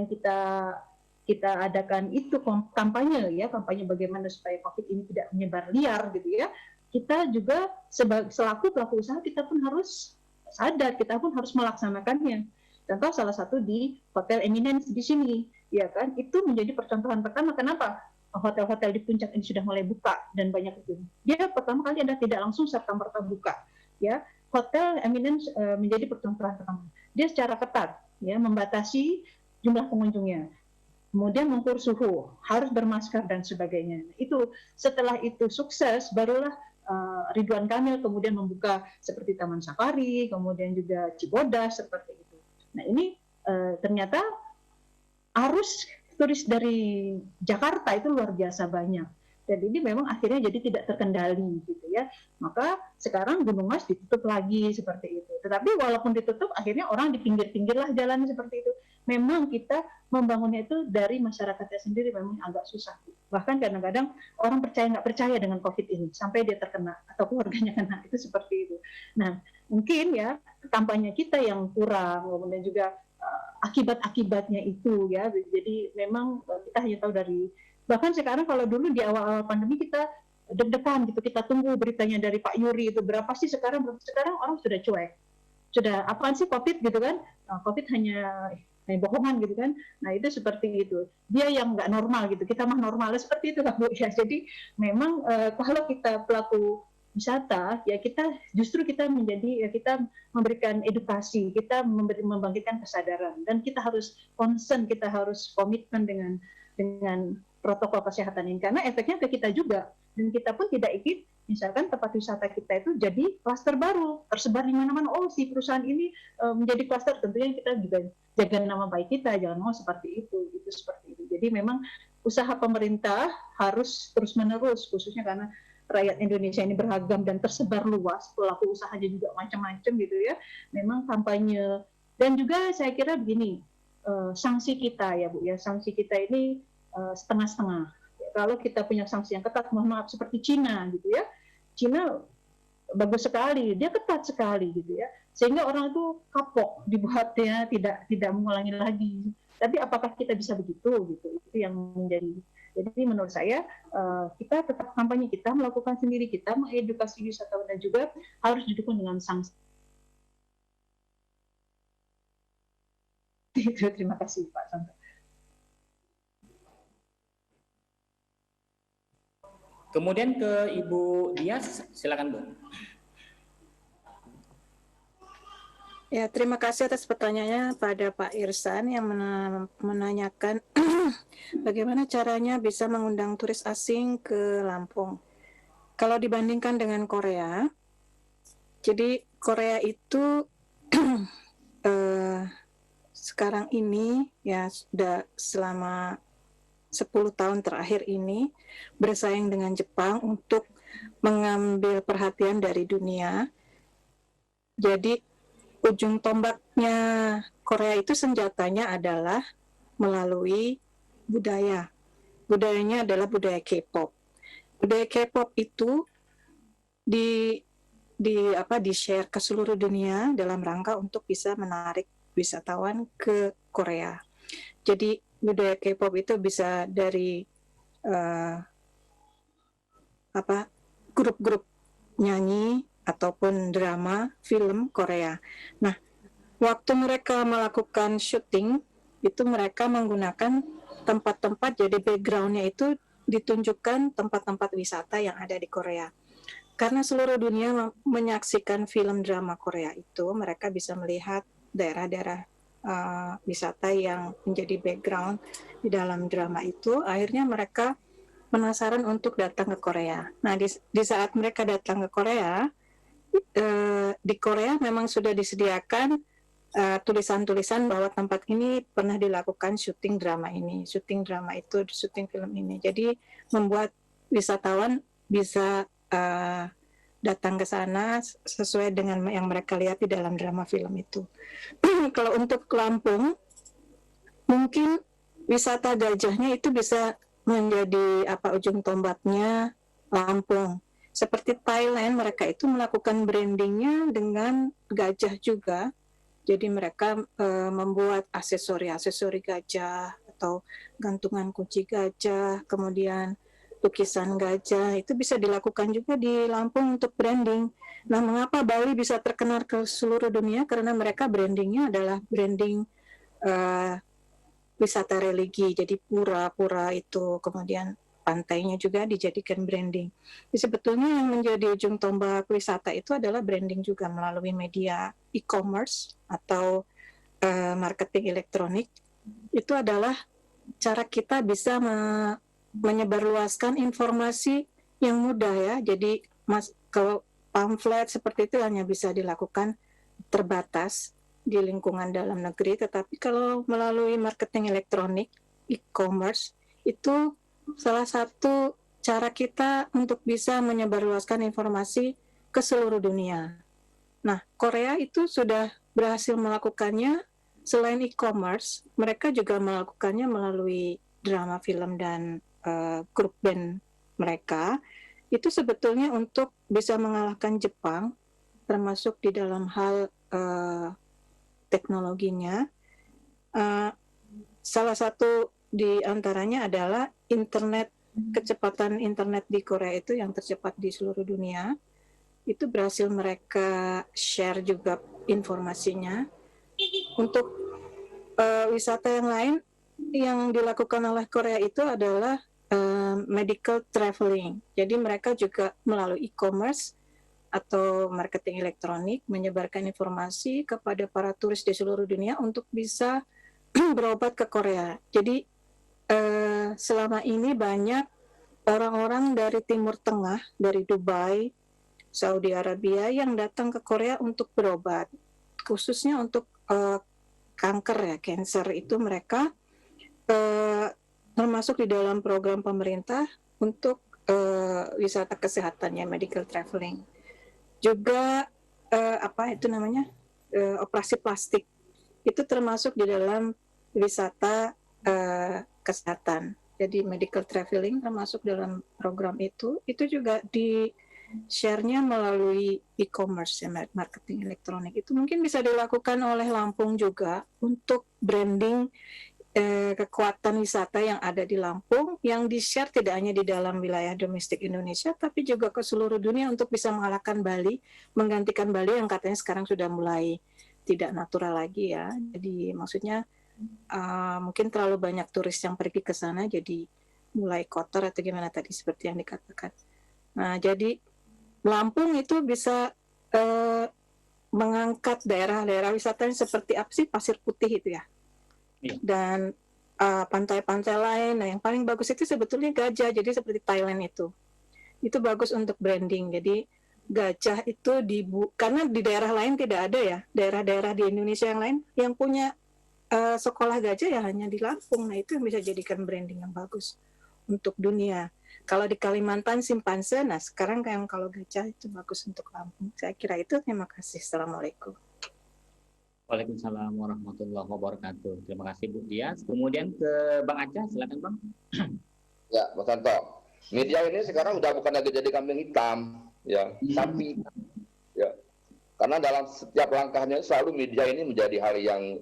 kita adakan itu kampanye bagaimana supaya COVID ini tidak menyebar liar gitu ya, kita juga selaku pelaku usaha kita pun harus sadar, kita pun harus melaksanakannya. Contoh salah satu di Hotel Eminence di sini, ya kan, itu menjadi percontohan pertama. Kenapa hotel-hotel di puncak ini sudah mulai buka dan banyak itu? Dia pertama kali ada tidak langsung serta-merta buka, ya. Hotel Eminence menjadi percontohan pertama. Dia secara ketat, ya, membatasi jumlah pengunjungnya. Kemudian mengukur suhu, harus bermasker dan sebagainya. Itu setelah itu sukses, barulah Ridwan Kamil kemudian membuka seperti Taman Safari, kemudian juga Cibodas seperti itu. Nah ini ternyata arus turis dari Jakarta itu luar biasa banyak. Dan ini memang akhirnya jadi tidak terkendali gitu ya. Maka sekarang Gunung Mas ditutup lagi seperti itu. Tetapi walaupun ditutup, akhirnya orang di pinggir-pinggir lah jalan seperti itu. Memang kita membangunnya itu dari masyarakatnya sendiri memang agak susah. Bahkan kadang-kadang orang nggak percaya dengan COVID ini sampai dia terkena atau keluarganya kena, itu seperti itu. Nah mungkin ya kampanye kita yang kurang, kemudian juga akibat-akibatnya itu ya. Jadi memang kita hanya tahu dari, bahkan sekarang kalau dulu di awal-awal pandemi kita deg-degan gitu, kita tunggu beritanya dari Pak Yuri itu berapa sih sekarang orang sudah cuek, sudah apaan sih COVID gitu kan, COVID hanya bohongan gitu kan. Nah itu seperti itu, dia yang nggak normal gitu, kita mah normalnya seperti itu Bu ya. Jadi memang kalau kita pelaku wisata ya justru kita menjadi ya, kita memberikan edukasi, kita membangkitkan kesadaran, dan kita harus concern, kita harus komitmen dengan protokol kesehatan ini, karena efeknya ke kita juga, dan kita pun tidak ingin misalkan tempat wisata kita itu jadi klaster baru tersebar di mana-mana. Oh si perusahaan ini menjadi klaster, tentunya kita juga jaga nama baik kita, jangan mau seperti itu seperti itu. Jadi memang usaha pemerintah harus terus-menerus, khususnya karena rakyat Indonesia ini beragam dan tersebar luas, pelaku usahanya juga macam-macam gitu ya. Memang kampanye, dan juga saya kira begini, sanksi kita ya Bu ya, sanksi kita ini setengah-setengah. Kalau kita punya sanksi yang ketat, mohon maaf seperti Cina gitu ya, Cina bagus sekali, dia ketat sekali gitu ya, sehingga orang itu kapok dibuatnya, tidak mengulangi lagi. Tapi apakah kita bisa begitu gitu? Itu yang menjadi. Jadi menurut saya kita tetap kampanye, kita melakukan sendiri, kita mengedukasi wisatawan, dan juga harus didukung dengan sanksi. Terima kasih Pak Santo. Kemudian ke Ibu Dias, silakan Bu. Ya, terima kasih atas pertanyaannya pada Pak Irsan yang menanyakan bagaimana caranya bisa mengundang turis asing ke Lampung. Kalau dibandingkan dengan Korea, jadi Korea itu sekarang ini ya sudah selama 10 tahun terakhir ini bersaing dengan Jepang untuk mengambil perhatian dari dunia. Jadi ujung tombaknya Korea itu senjatanya adalah melalui budaya. Budayanya adalah budaya K-pop. Budaya K-pop itu di-share ke seluruh dunia dalam rangka untuk bisa menarik wisatawan ke Korea. Jadi budaya K-pop itu bisa dari grup-grup nyanyi ataupun drama, film Korea. Nah, waktu mereka melakukan syuting, itu mereka menggunakan tempat-tempat, jadi background-nya itu ditunjukkan tempat-tempat wisata yang ada di Korea. Karena seluruh dunia menyaksikan film drama Korea itu, mereka bisa melihat daerah-daerah wisata yang menjadi background di dalam drama itu. Akhirnya mereka penasaran untuk datang ke Korea. Nah, di saat mereka datang ke Korea, di Korea memang sudah disediakan tulisan-tulisan bahwa tempat ini pernah dilakukan syuting drama ini, syuting drama itu, syuting film ini. Jadi membuat wisatawan bisa datang ke sana sesuai dengan yang mereka lihat di dalam drama film itu. Kalau untuk Lampung, mungkin wisata gajahnya itu bisa menjadi ujung tombaknya Lampung. seperti Thailand, mereka itu melakukan brandingnya dengan gajah juga. Jadi mereka membuat aksesori gajah atau gantungan kunci gajah, kemudian lukisan gajah. Itu bisa dilakukan juga di Lampung untuk branding. Nah, mengapa Bali bisa terkenal ke seluruh dunia? Karena mereka brandingnya adalah branding wisata religi. Jadi pura-pura itu, kemudian pantainya juga dijadikan branding. Jadi sebetulnya yang menjadi ujung tombak wisata itu adalah branding juga melalui media e-commerce atau marketing elektronik. Itu adalah cara kita bisa menyebarluaskan informasi yang mudah ya. Jadi kalau pamflet seperti itu hanya bisa dilakukan terbatas di lingkungan dalam negeri, tetapi kalau melalui marketing elektronik, e-commerce, itu salah satu cara kita untuk bisa menyebarluaskan informasi ke seluruh dunia. Nah, Korea itu sudah berhasil melakukannya. Selain e-commerce, mereka juga melakukannya melalui drama, film, dan grup band mereka. Itu sebetulnya untuk bisa mengalahkan Jepang, termasuk di dalam hal teknologinya. Salah satu di antaranya adalah kecepatan internet di Korea itu yang tercepat di seluruh dunia. Itu berhasil mereka share juga informasinya. Untuk wisata yang lain yang dilakukan oleh Korea itu adalah medical traveling. Jadi mereka juga melalui e-commerce atau marketing elektronik menyebarkan informasi kepada para turis di seluruh dunia untuk bisa berobat ke Korea. Jadi selama ini banyak orang-orang dari Timur Tengah, dari Dubai, Saudi Arabia yang datang ke Korea untuk berobat, khususnya untuk kanker ya, cancer itu mereka termasuk di dalam program pemerintah untuk wisata kesehatannya, medical traveling. Juga operasi plastik itu termasuk di dalam wisata kesehatan. Jadi medical traveling termasuk dalam program itu juga di share-nya melalui e-commerce ya, marketing elektronik. Itu mungkin bisa dilakukan oleh Lampung juga untuk branding kekuatan wisata yang ada di Lampung yang di-share tidak hanya di dalam wilayah domestik Indonesia tapi juga ke seluruh dunia untuk bisa mengalahkan Bali, menggantikan Bali yang katanya sekarang sudah mulai tidak natural lagi ya. Jadi maksudnya mungkin terlalu banyak turis yang pergi ke sana jadi mulai kotor atau gimana tadi seperti yang dikatakan. Nah, jadi Lampung itu bisa mengangkat daerah-daerah wisata seperti apa sih, Pasir Putih itu ya. Dan pantai-pantai lain. Nah, yang paling bagus itu sebetulnya gajah. Jadi seperti Thailand itu bagus untuk branding. Jadi gajah itu karena di daerah lain tidak ada ya, daerah-daerah di Indonesia yang lain yang punya sekolah gajah ya hanya di Lampung. Nah, itu yang bisa jadikan branding yang bagus untuk dunia. Kalau di Kalimantan simpanse, nah sekarang kalau gajah itu bagus untuk Lampung. Saya kira itu. Terima kasih. Assalamualaikum. Waalaikumsalam warahmatullahi wabarakatuh. Terima kasih Bu Dias. Kemudian ke Bang Aca, silakan Bang. Ya, Mas Santo. Media ini sekarang udah bukan lagi jadi kambing hitam, ya, sapi. Ya. Karena dalam setiap langkahnya selalu media ini menjadi hal yang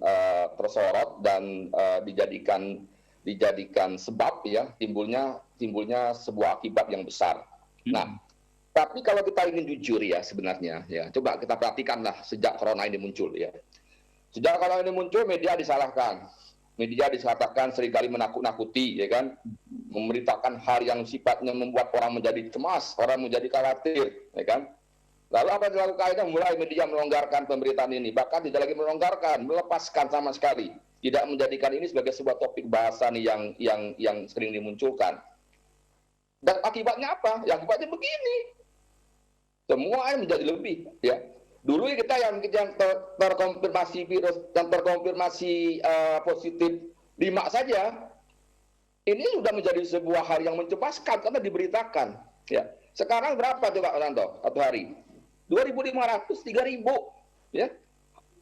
tersorot dan dijadikan sebab ya timbulnya sebuah akibat yang besar. Nah, tapi kalau kita ingin jujur ya sebenarnya ya, coba kita perhatikanlah sejak corona ini muncul ya. Sejak corona ini muncul media disalahkan. Media disalahkan seringkali menakut-nakuti ya kan, memberitakan hal yang sifatnya membuat orang menjadi cemas, orang menjadi khawatir ya kan. Lalu apa yang dilakukan? Mulai media melonggarkan pemberitaan ini, bahkan tidak lagi melonggarkan, melepaskan sama sekali. Tidak menjadikan ini sebagai sebuah topik bahasan yang sering dimunculkan. Dan akibatnya apa? Ya, akibatnya begini. Semua menjadi lebih. Ya. Dulu kita yang terkonfirmasi virus dan terkonfirmasi positif 5 saja, ini sudah menjadi sebuah hal yang mencemaskan karena diberitakan. Ya. Sekarang berapa coba Orlando satu hari? 2.500, 3.000. Ya.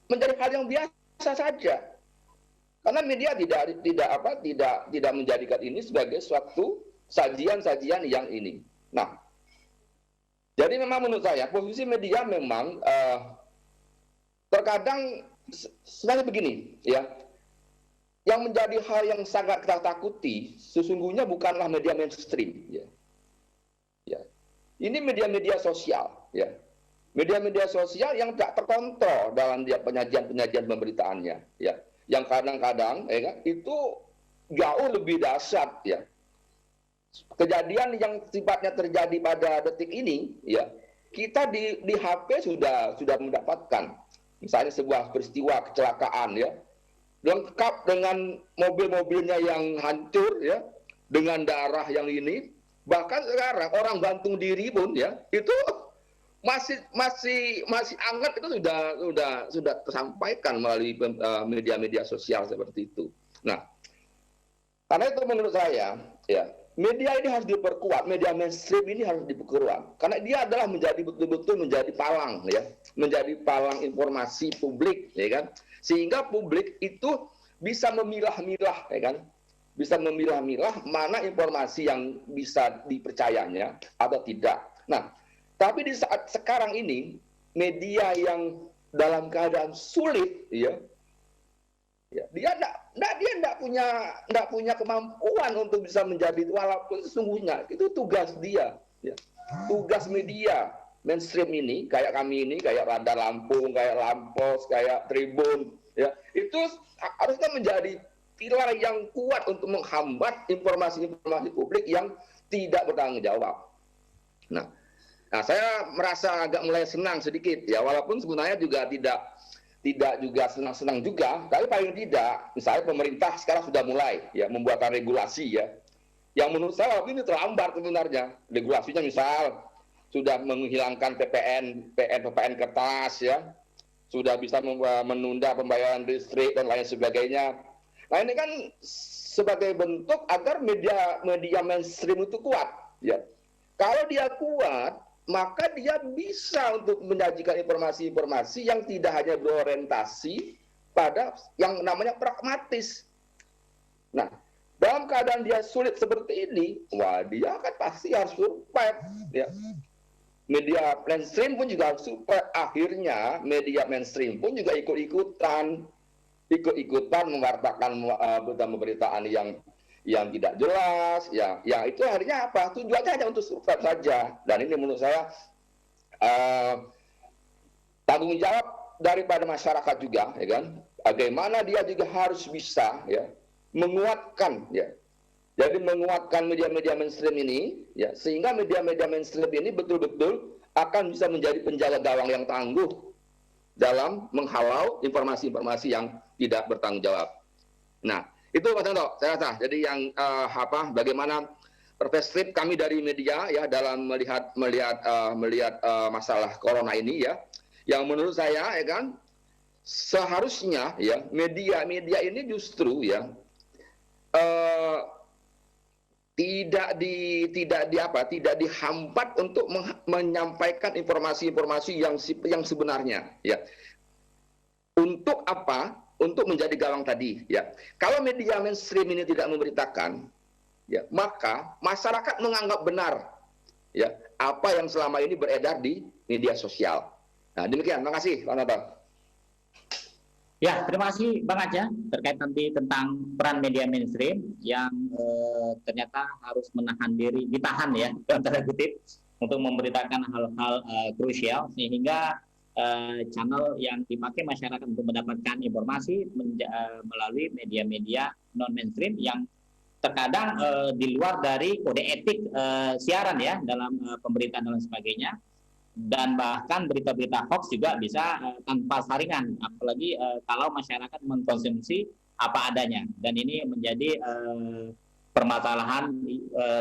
Menjadi hal yang biasa saja. Karena media tidak menjadikan ini sebagai suatu sajian-sajian yang ini. Nah, Jadi memang menurut saya posisi media memang terkadang sebenarnya begini ya, yang menjadi hal yang sangat kita takuti sesungguhnya bukanlah media mainstream ya. Ya. Ini media-media sosial ya. Media-media sosial yang tidak terkontrol dalam dia penyajian pemberitaannya ya. Yang kadang-kadang ya, itu jauh lebih dahsyat ya. Kejadian yang sifatnya terjadi pada detik ini ya, kita di HP sudah mendapatkan misalnya sebuah peristiwa kecelakaan ya, lengkap dengan mobil-mobilnya yang hancur ya, dengan darah yang ini, bahkan sekarang orang gantung diri pun ya itu masih hangat, itu sudah tersampaikan melalui media-media sosial seperti itu. Nah, karena itu menurut saya ya, media ini harus diperkuat, media mainstream ini harus diperkuat karena dia adalah betul-betul menjadi palang ya, menjadi palang informasi publik ya kan, sehingga publik itu bisa memilah-milah ya kan, bisa memilah-milah mana informasi yang bisa dipercayanya atau tidak. Nah, tapi di saat sekarang ini media yang dalam keadaan sulit ya, dia tidak punya kemampuan untuk bisa menjadi, walaupun sesungguhnya itu tugas dia ya. Tugas media mainstream ini kayak kami ini, kayak Radar Lampung, kayak Lampos, kayak Tribun ya, itu harusnya menjadi pilar yang kuat untuk menghambat informasi-informasi publik yang tidak bertanggung jawab. Nah, saya merasa agak mulai senang sedikit ya, walaupun sebenarnya juga tidak juga senang-senang juga, tapi paling tidak misalnya pemerintah sekarang sudah mulai ya membuatkan regulasi ya, yang menurut saya ini terlambat sebenarnya. Regulasinya misal sudah menghilangkan PPN kertas ya, sudah bisa menunda pembayaran listrik dan lain sebagainya. Nah, ini kan sebagai bentuk agar media mainstream itu kuat ya. Kalau dia kuat, maka dia bisa untuk menyajikan informasi-informasi yang tidak hanya berorientasi pada yang namanya pragmatis. Nah, dalam keadaan dia sulit seperti ini, wah dia akan pasti harus survive ya. Media mainstream pun juga harus survive. Akhirnya media mainstream pun juga ikut-ikutan mewartakan pemberitaan yang tidak jelas ya, itu akhirnya apa, tujuannya hanya untuk survive saja. Dan ini menurut saya tanggung jawab daripada masyarakat juga ya kan, bagaimana dia juga harus bisa ya menguatkan ya, jadi menguatkan media-media mainstream ini ya, sehingga media-media mainstream ini betul-betul akan bisa menjadi penjaga gawang yang tangguh dalam menghalau informasi-informasi yang tidak bertanggung jawab. Nah, itu Mas Yanto, saya rasa. Jadi yang bagaimana perspektif kami dari media ya dalam melihat masalah corona ini ya, yang menurut saya ya kan, seharusnya ya media ini justru ya tidak dihambat untuk menyampaikan informasi-informasi yang sebenarnya ya. Untuk apa? Untuk menjadi gawang tadi ya. Kalau media mainstream ini tidak memberitakan ya, maka masyarakat menganggap benar ya apa yang selama ini beredar di media sosial. Nah, demikian. Terima kasih, Pak Natal. Ya, terima kasih Bang Aja terkait nanti tentang peran media mainstream yang ternyata harus ditahan ya dalam tanda kutip untuk memberitakan hal-hal krusial, sehingga channel yang dipakai masyarakat untuk mendapatkan informasi melalui media-media non mainstream yang terkadang di luar dari kode etik siaran ya dalam pemberitaan dan sebagainya, dan bahkan berita-berita hoax juga bisa tanpa saringan, apalagi kalau masyarakat mengkonsumsi apa adanya, dan ini menjadi permasalahan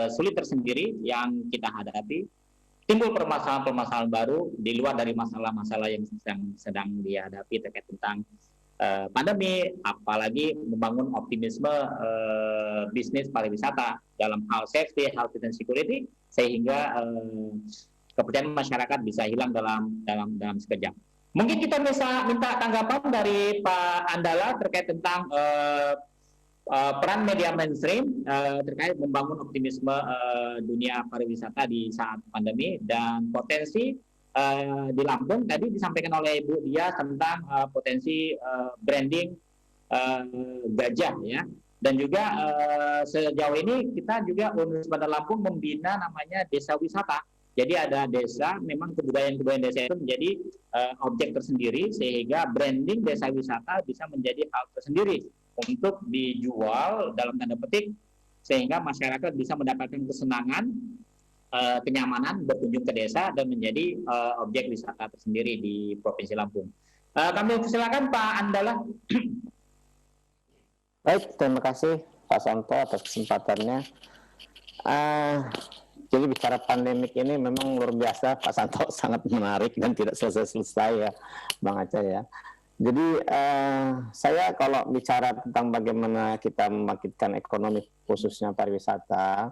sulit tersendiri yang kita hadapi. Timbul permasalahan-permasalahan baru di luar dari masalah-masalah yang sedang dihadapi terkait tentang pandemi, apalagi membangun optimisme bisnis pariwisata dalam hal safety, health and security, sehingga kepercayaan masyarakat bisa hilang dalam sekejap. Mungkin kita bisa minta tanggapan dari Pak Andala terkait tentang peran media mainstream terkait membangun optimisme dunia pariwisata di saat pandemi, dan potensi di Lampung tadi disampaikan oleh Ibu Dia tentang potensi branding gajah ya. Dan juga sejauh ini kita juga Universitas Bandar Lampung membina namanya desa wisata. Jadi ada desa, memang kebudayaan desa itu menjadi objek tersendiri, sehingga branding desa wisata bisa menjadi hal tersendiri untuk dijual dalam tanda petik, sehingga masyarakat bisa mendapatkan kesenangan, kenyamanan berkunjung ke desa dan menjadi objek wisata tersendiri di Provinsi Lampung. Kami silakan Pak Andala. Baik, terima kasih Pak Santo atas kesempatannya. Jadi bicara pandemik ini memang luar biasa, Pak Santo, sangat menarik dan tidak selesai-selesai ya, Bang Aceh ya. Jadi saya kalau bicara tentang bagaimana kita membangkitkan ekonomi khususnya pariwisata,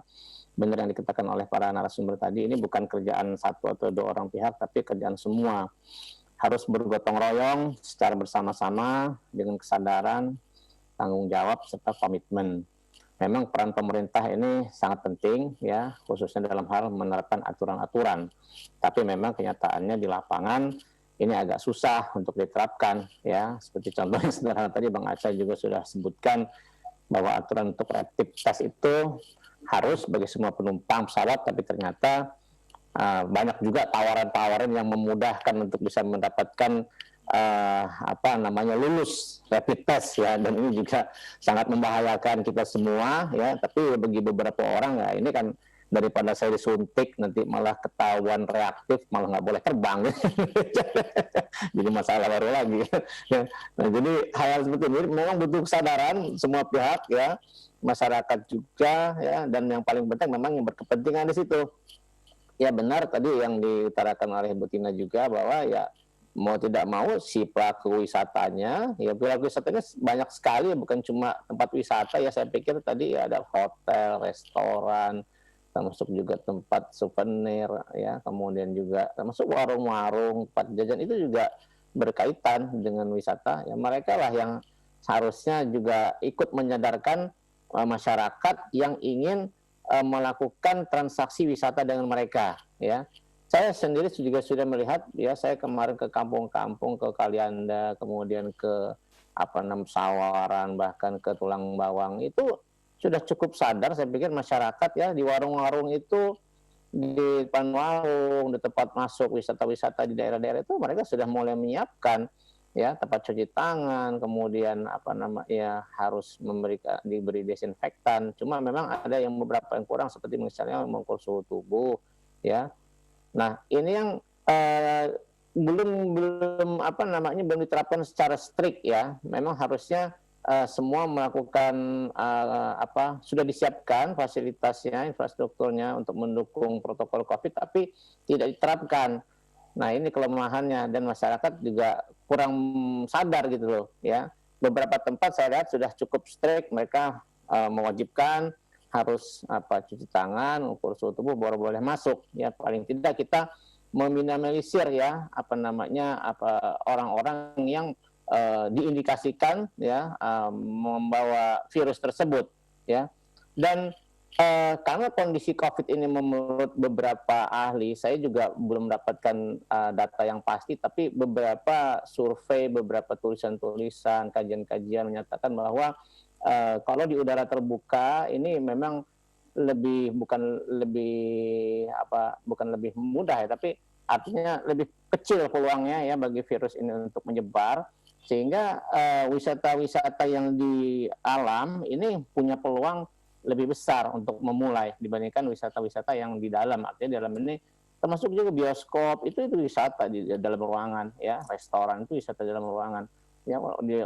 benar yang dikatakan oleh para narasumber tadi, ini bukan kerjaan satu atau dua orang pihak, tapi kerjaan semua. Harus bergotong royong secara bersama-sama dengan kesadaran, tanggung jawab, serta komitmen. Memang peran pemerintah ini sangat penting ya, khususnya dalam hal menerapkan aturan-aturan. Tapi memang kenyataannya di lapangan ini agak susah untuk diterapkan ya. Seperti contoh yang sederhana tadi Bang Aceh juga sudah sebutkan bahwa aturan untuk rapid test itu harus bagi semua penumpang pesawat, tapi ternyata banyak juga tawaran-tawaran yang memudahkan untuk bisa mendapatkan lulus rapid test ya, dan ini juga sangat membahayakan kita semua ya. Tapi bagi beberapa orang ya, ini kan daripada saya disuntik nanti malah ketahuan reaktif, malah nggak boleh terbang jadi masalah baru lagi ya. Nah, jadi hal seperti ini memang butuh kesadaran semua pihak ya, masyarakat juga ya, dan yang paling penting memang yang berkepentingan di situ. Ya benar tadi yang diutarakan oleh Bu Tina juga, bahwa ya mau tidak mau si pelaku wisatanya, ya pelaku wisatanya banyak sekali, bukan cuma tempat wisata ya, saya pikir tadi ya ada hotel, restoran, termasuk juga tempat souvenir ya, kemudian juga termasuk warung-warung, tempat jajan, itu juga berkaitan dengan wisata. Ya mereka lah yang seharusnya juga ikut menyadarkan masyarakat yang ingin melakukan transaksi wisata dengan mereka ya. Saya sendiri juga sudah melihat ya, saya kemarin ke kampung-kampung, ke Kalianda, kemudian ke Sawaran, bahkan ke Tulang Bawang, itu sudah cukup sadar saya pikir masyarakat ya, di warung-warung itu, di depan warung, di tempat masuk wisata-wisata di daerah-daerah itu mereka sudah mulai menyiapkan ya tempat cuci tangan, kemudian harus diberi desinfektan. Cuma memang ada yang beberapa yang kurang, seperti misalnya mengukur suhu tubuh ya. Nah, ini yang belum diterapkan secara strict ya. Memang harusnya semua melakukan sudah disiapkan fasilitasnya, infrastrukturnya untuk mendukung protokol COVID, tapi tidak diterapkan. Nah, ini kelemahannya, dan masyarakat juga kurang sadar gitu loh ya. Beberapa tempat saya lihat sudah cukup strict, mereka mewajibkan harus cuci tangan, ukur suhu tubuh baru boleh masuk ya. Paling tidak kita meminimalisir ya orang-orang yang diindikasikan ya membawa virus tersebut ya. Dan karena kondisi COVID ini menurut beberapa ahli, saya juga belum mendapatkan data yang pasti, tapi beberapa survei, beberapa tulisan-tulisan, kajian-kajian menyatakan bahwa kalau di udara terbuka ini memang bukan lebih mudah ya, tapi artinya lebih kecil peluangnya ya bagi virus ini untuk menyebar, sehingga wisata-wisata yang di alam ini punya peluang lebih besar untuk memulai dibandingkan wisata-wisata yang di dalam. Artinya dalam ini termasuk juga bioskop, itu wisata di dalam ruangan ya, restoran itu wisata dalam ruangan ya, di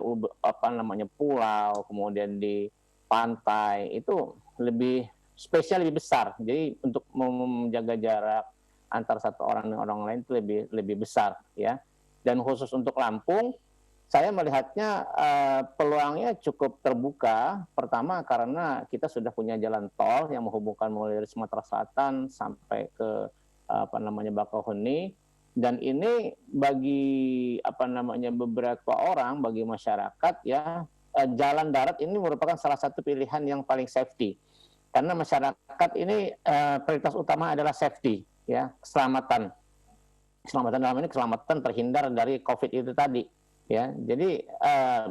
pulau, kemudian di pantai itu lebih spesial, lebih besar. Jadi untuk menjaga jarak antar satu orang dengan orang lain itu lebih besar ya. Dan khusus untuk Lampung, saya melihatnya peluangnya cukup terbuka. Pertama karena kita sudah punya jalan tol yang menghubungkan mulai dari Sumatera Selatan sampai ke Bakauheni. Dan ini bagi beberapa orang, bagi masyarakat ya, jalan darat ini merupakan salah satu pilihan yang paling safety. Karena masyarakat ini prioritas utama adalah safety, ya, keselamatan. Keselamatan dalam ini keselamatan terhindar dari COVID itu tadi, ya. Jadi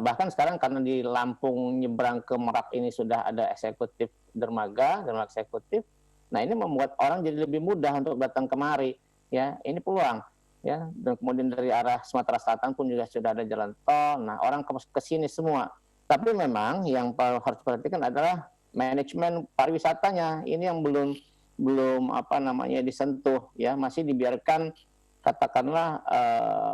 bahkan sekarang karena di Lampung nyebrang ke Merak ini sudah ada eksekutif dermaga eksekutif. Nah, ini membuat orang jadi lebih mudah untuk datang kemari, ya. Ini peluang, ya. Dan kemudian dari arah Sumatera Selatan pun juga sudah ada jalan tol. Nah, orang ke sini semua. Tapi memang yang harus diperhatikan adalah manajemen pariwisatanya. Ini yang belum disentuh, ya. Masih dibiarkan katakanlah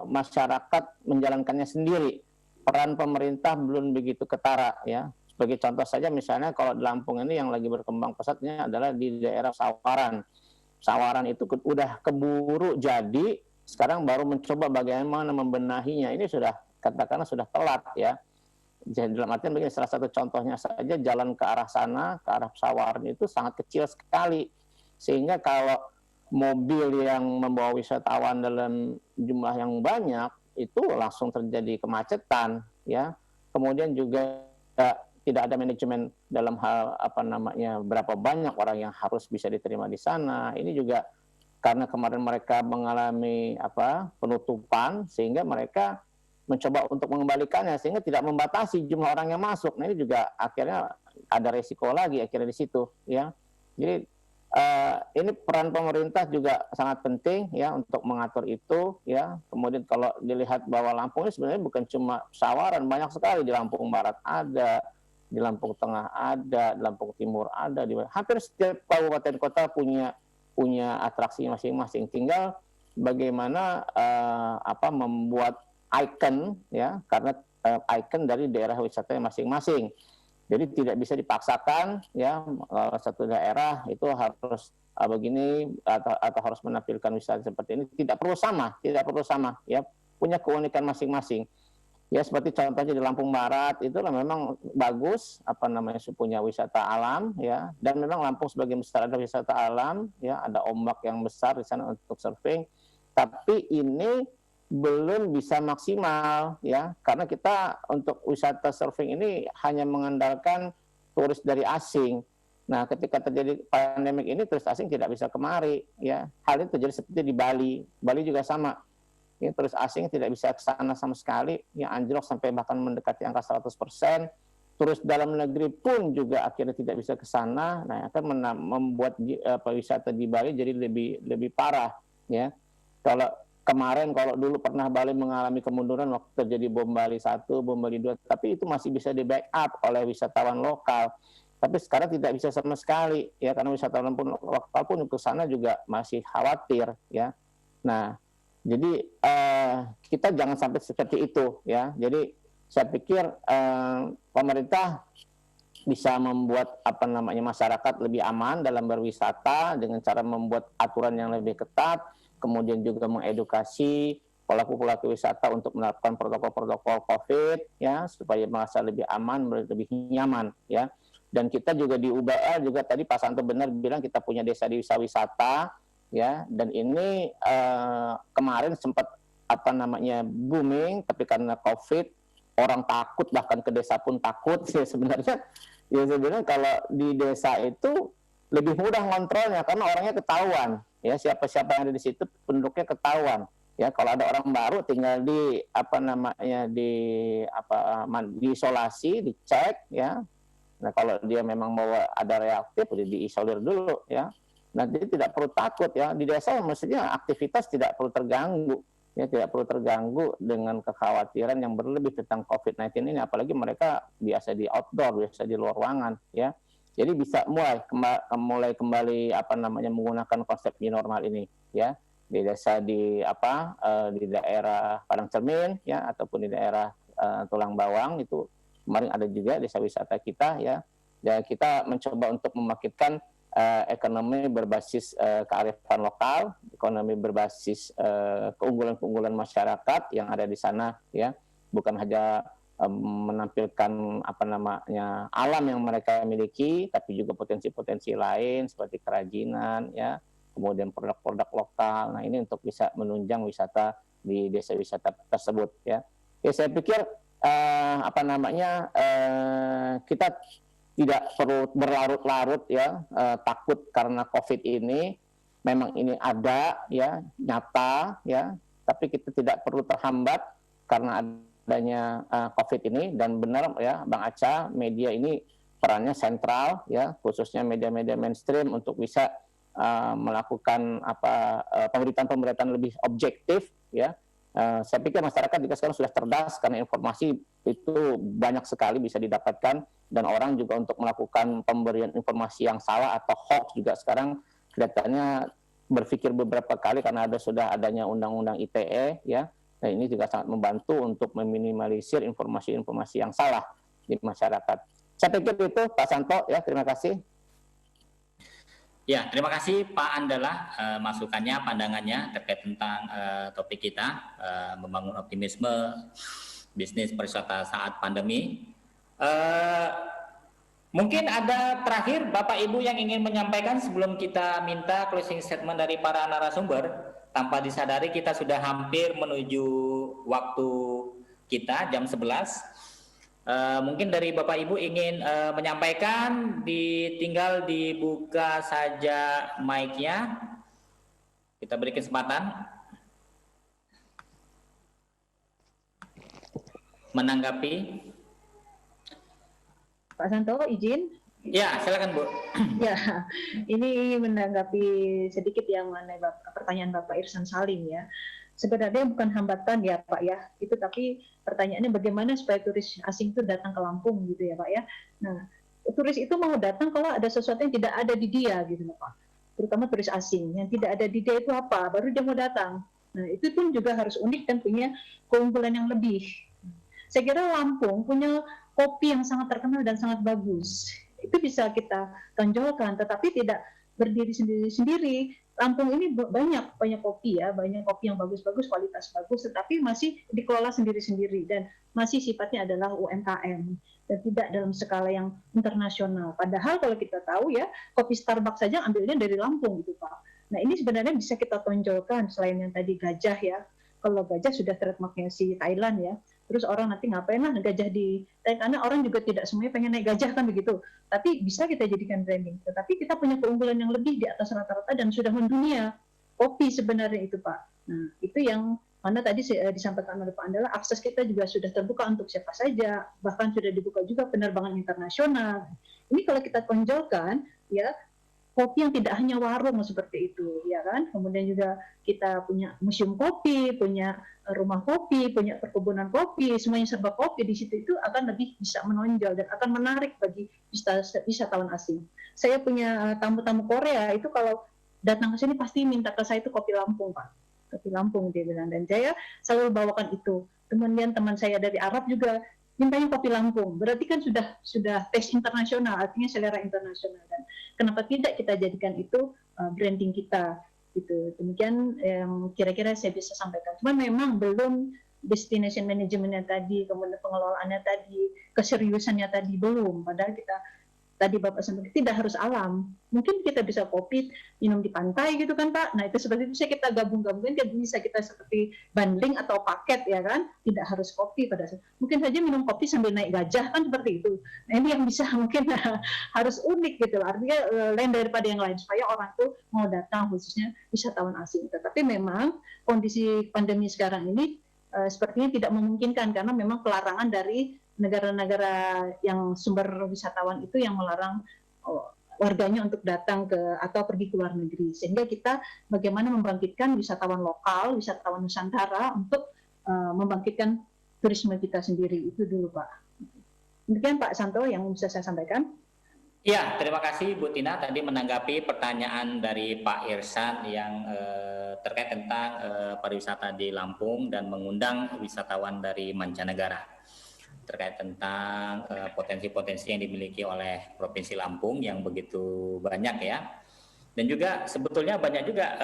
masyarakat menjalankannya sendiri. Peran pemerintah belum begitu ketara, ya. Sebagai contoh saja misalnya kalau di Lampung ini yang lagi berkembang pesatnya adalah di daerah Sawaran. Sawaran itu udah keburu jadi, sekarang baru mencoba bagaimana membenahinya. Ini sudah katakanlah sudah telat, ya. Jadi dalam artian begini, salah satu contohnya saja jalan ke arah sana, ke arah Sawaran itu sangat kecil sekali. Sehingga kalau mobil yang membawa wisatawan dalam jumlah yang banyak, itu langsung terjadi kemacetan, ya. Kemudian juga tidak ada manajemen dalam hal berapa banyak orang yang harus bisa diterima di sana. Ini juga karena kemarin mereka mengalami penutupan, sehingga mereka mencoba untuk mengembalikannya sehingga tidak membatasi jumlah orang yang masuk. Nah, ini juga akhirnya ada resiko lagi akhirnya di situ, ya. Jadi ini peran pemerintah juga sangat penting, ya, untuk mengatur itu, ya. Kemudian kalau dilihat bahwa Lampung ini sebenarnya bukan cuma Sawaran, banyak sekali di Lampung Barat ada, di Lampung Tengah ada, di Lampung Timur ada, di hampir setiap kabupaten kota punya atraksi masing-masing. Tinggal bagaimana membuat ikon, ya, karena ikon dari daerah wisatanya masing-masing. Jadi tidak bisa dipaksakan, ya, satu daerah itu harus begini atau harus menampilkan wisata seperti ini. Tidak perlu sama, ya, punya keunikan masing-masing. Ya, seperti contohnya di Lampung Barat itu memang bagus, punya wisata alam, ya, dan memang Lampung sebagai besar ada wisata alam, ya, ada ombak yang besar di sana untuk surfing. Tapi ini belum bisa maksimal, ya, karena kita untuk wisata surfing ini hanya mengandalkan turis dari asing. Nah, ketika terjadi pandemik ini turis asing tidak bisa kemari, ya. Hal ini terjadi seperti di Bali. Bali juga sama. Ya, turis asing tidak bisa ke sana sama sekali, ya, anjlok sampai bahkan mendekati angka 100%. Turis dalam negeri pun juga akhirnya tidak bisa ke sana. Nah, akan membuat wisata di Bali jadi lebih parah, ya. Kemarin kalau dulu pernah Bali mengalami kemunduran waktu terjadi bom Bali 1, bom Bali 2, tapi itu masih bisa di backup oleh wisatawan lokal. Tapi sekarang tidak bisa sama sekali, ya, karena wisatawan pun lokal pun ke sana juga masih khawatir, ya. Nah, jadi kita jangan sampai seperti itu, ya. Jadi saya pikir pemerintah bisa membuat masyarakat lebih aman dalam berwisata dengan cara membuat aturan yang lebih ketat. Kemudian juga mengedukasi pelaku-pelaku wisata untuk menerapkan protokol-protokol COVID, ya, supaya merasa lebih aman, lebih nyaman, ya. Dan kita juga di UBL juga tadi Pak Santo benar bilang kita punya desa wisata, ya, dan ini kemarin sempat booming, tapi karena COVID orang takut, bahkan ke desa pun takut. Sebenarnya kalau di desa itu lebih mudah ngontrolnya karena orangnya ketahuan. Ya, siapa-siapa yang ada di situ penduduknya ketahuan, ya. Kalau ada orang baru tinggal diisolasi, dicek, ya. Nah, kalau dia memang mau ada reaktif diisolir dulu, ya. Nah, jadi tidak perlu takut, ya. Di desa maksudnya aktivitas tidak perlu terganggu, ya, tidak perlu terganggu dengan kekhawatiran yang berlebih tentang COVID-19 ini, apalagi mereka biasa di outdoor, biasa di luar ruangan, ya. Jadi bisa mulai kembali menggunakan konsep new normal ini, ya, di desa di daerah Padang Cermin, ya, ataupun di daerah Tulang Bawang itu kemarin ada juga desa wisata kita, ya. Dan kita mencoba untuk membangkitkan ekonomi berbasis kearifan lokal, ekonomi berbasis keunggulan-keunggulan masyarakat yang ada di sana, ya, bukan hanya menampilkan alam yang mereka miliki, tapi juga potensi-potensi lain seperti kerajinan, ya, kemudian produk-produk lokal. Nah, ini untuk bisa menunjang wisata di desa wisata tersebut, ya. Ya, saya pikir kita tidak perlu berlarut-larut ya, takut karena COVID ini. Memang ini ada ya, nyata ya, tapi kita tidak perlu terhambat karena adanya COVID ini. Dan benar ya Bang Acha, media ini perannya sentral ya, khususnya media-media mainstream untuk bisa melakukan pemberitaan-pemberitaan lebih objektif ya. Saya pikir masyarakat juga sekarang sudah cerdas karena informasi itu banyak sekali bisa didapatkan, dan orang juga untuk melakukan pemberian informasi yang salah atau hoax juga sekarang kelihatannya berpikir beberapa kali karena sudah adanya undang-undang ITE ya. Nah, ini juga sangat membantu untuk meminimalisir informasi-informasi yang salah di masyarakat. Saya pikir itu Pak Santo ya, terima kasih. Ya, terima kasih Pak Andala masukannya, pandangannya terkait tentang topik kita, membangun optimisme bisnis pariwisata saat pandemi. Mungkin ada terakhir Bapak Ibu yang ingin menyampaikan sebelum kita minta closing statement dari para narasumber. Tanpa disadari kita sudah hampir menuju waktu kita jam 11. Mungkin dari Bapak Ibu ingin menyampaikan, tinggal dibuka saja mic-nya. Kita beri kesempatan menanggapi. Pak Santo, izin? Ya, silakan Bu. Ya, ini menanggapi sedikit yang mengenai pertanyaan Bapak Irsan Salim ya. Sebenarnya bukan hambatan ya Pak ya, itu tapi pertanyaannya bagaimana supaya turis asing itu datang ke Lampung gitu ya Pak ya. Nah, turis itu mau datang kalau ada sesuatu yang tidak ada di dia gitu Pak. Terutama turis asing, yang tidak ada di dia itu apa, baru dia mau datang. Nah, itu pun juga harus unik dan punya keunggulan yang lebih. Saya kira Lampung punya kopi yang sangat terkenal dan sangat bagus. Itu bisa kita tonjolkan, tetapi tidak berdiri sendiri-sendiri. Lampung ini banyak kopi ya, banyak kopi yang bagus-bagus, kualitas bagus, tetapi masih dikelola sendiri-sendiri dan masih sifatnya adalah UMKM dan tidak dalam skala yang internasional. Padahal kalau kita tahu ya, kopi Starbucks saja ambilnya dari Lampung gitu Pak. Nah ini sebenarnya bisa kita tonjolkan selain yang tadi gajah ya. Kalau gajah sudah trademarknya si Thailand ya. Terus orang nanti ngapain lah gajah di karena orang juga tidak semuanya pengen naik gajah kan begitu. Tapi bisa kita jadikan branding. Tetapi kita punya keunggulan yang lebih di atas rata-rata dan sudah mendunia. Kopi sebenarnya itu Pak. Nah itu yang mana tadi disampaikan oleh Pak Andala, akses kita juga sudah terbuka untuk siapa saja. Bahkan sudah dibuka juga penerbangan internasional. Ini kalau kita tonjolkan ya, kopi yang tidak hanya warung seperti itu, ya kan? Kemudian juga kita punya museum kopi, punya rumah kopi, punya perkebunan kopi, semuanya serba kopi di situ, itu akan lebih bisa menonjol dan akan menarik bagi wisatawan asing. Saya punya tamu-tamu Korea itu kalau datang ke sini pasti minta ke saya itu kopi Lampung Pak, kopi Lampung dia bilang, dan saya selalu bawakan itu. Kemudian teman saya dari Arab juga mintanya kopi Lampung, berarti kan sudah tes internasional, artinya selera internasional, dan kenapa tidak kita jadikan itu branding kita gitu. Demikian yang kira-kira saya bisa sampaikan. Cuman memang belum destination manajemennya tadi, kemudian pengelolaannya tadi, keseriusannya tadi belum. Padahal kita tadi Bapak sampaikan tidak harus alam. Mungkin kita bisa kopi minum di pantai gitu kan Pak. Nah itu seperti itu kita gabung-gabungin, bisa kita seperti bundling atau paket ya kan. Tidak harus kopi pada saat. Mungkin saja minum kopi sambil naik gajah kan seperti itu. Nah ini yang bisa mungkin harus unik gitu. Artinya lain daripada yang lain supaya orang tuh mau datang khususnya wisatawan asing. Tetapi memang kondisi pandemi sekarang ini sepertinya tidak memungkinkan karena memang pelarangan dari negara-negara yang sumber wisatawan itu yang melarang warganya untuk datang ke atau pergi ke luar negeri, sehingga kita bagaimana membangkitkan wisatawan lokal, wisatawan Nusantara untuk membangkitkan turisme kita sendiri. Itu dulu Pak. Demikian Pak Santo yang bisa saya sampaikan. Ya, terima kasih Bu Tina tadi menanggapi pertanyaan dari Pak Irsan yang terkait tentang pariwisata di Lampung dan mengundang wisatawan dari mancanegara, terkait tentang potensi-potensi yang dimiliki oleh Provinsi Lampung yang begitu banyak ya, dan juga sebetulnya banyak juga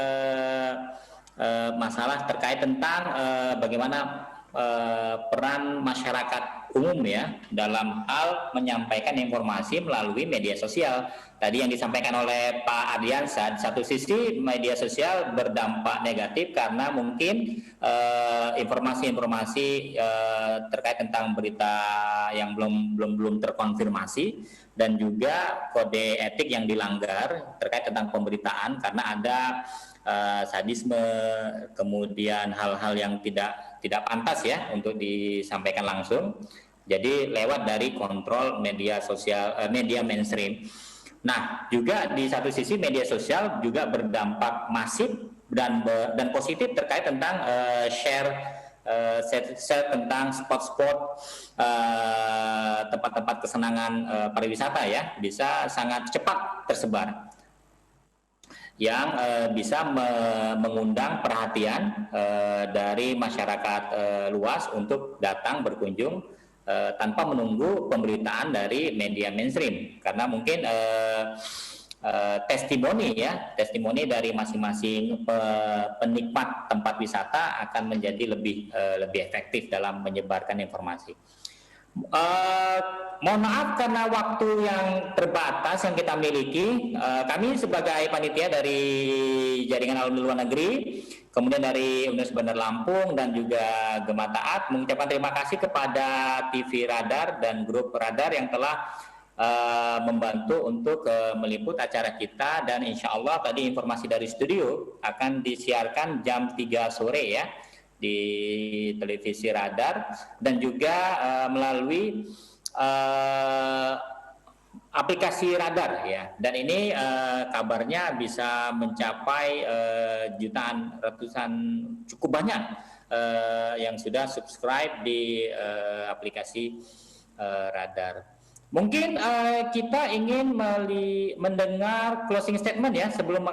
masalah terkait tentang bagaimana peran masyarakat umum ya dalam hal menyampaikan informasi melalui media sosial. Tadi yang disampaikan oleh Pak Ardiansyah, di satu sisi media sosial berdampak negatif karena mungkin informasi-informasi terkait tentang berita yang belum terkonfirmasi, dan juga kode etik yang dilanggar terkait tentang pemberitaan karena ada sadisme, kemudian hal-hal yang tidak pantas ya untuk disampaikan langsung. Jadi lewat dari kontrol media sosial, media mainstream. Nah, juga di satu sisi media sosial juga berdampak masif dan positif terkait tentang share tentang spot-spot tempat-tempat kesenangan pariwisata ya, bisa sangat cepat tersebar, yang bisa mengundang perhatian dari masyarakat luas untuk datang berkunjung tanpa menunggu pemberitaan dari media mainstream, karena mungkin testimoni dari masing-masing penikmat tempat wisata akan menjadi lebih efektif dalam menyebarkan informasi. Mohon maaf karena waktu yang terbatas yang kita miliki, kami sebagai panitia dari Jaringan Alumni Luar Negeri, kemudian dari Universitas Bandar Lampung dan juga Gema Taat mengucapkan terima kasih kepada TV Radar dan grup Radar yang telah membantu untuk meliput acara kita, dan insya Allah tadi informasi dari studio akan disiarkan jam 3 sore ya di televisi Radar, dan juga melalui aplikasi Radar ya, dan ini kabarnya bisa mencapai jutaan, ratusan, cukup banyak yang sudah subscribe di aplikasi Radar. Mungkin kita ingin mendengar closing statement ya sebelum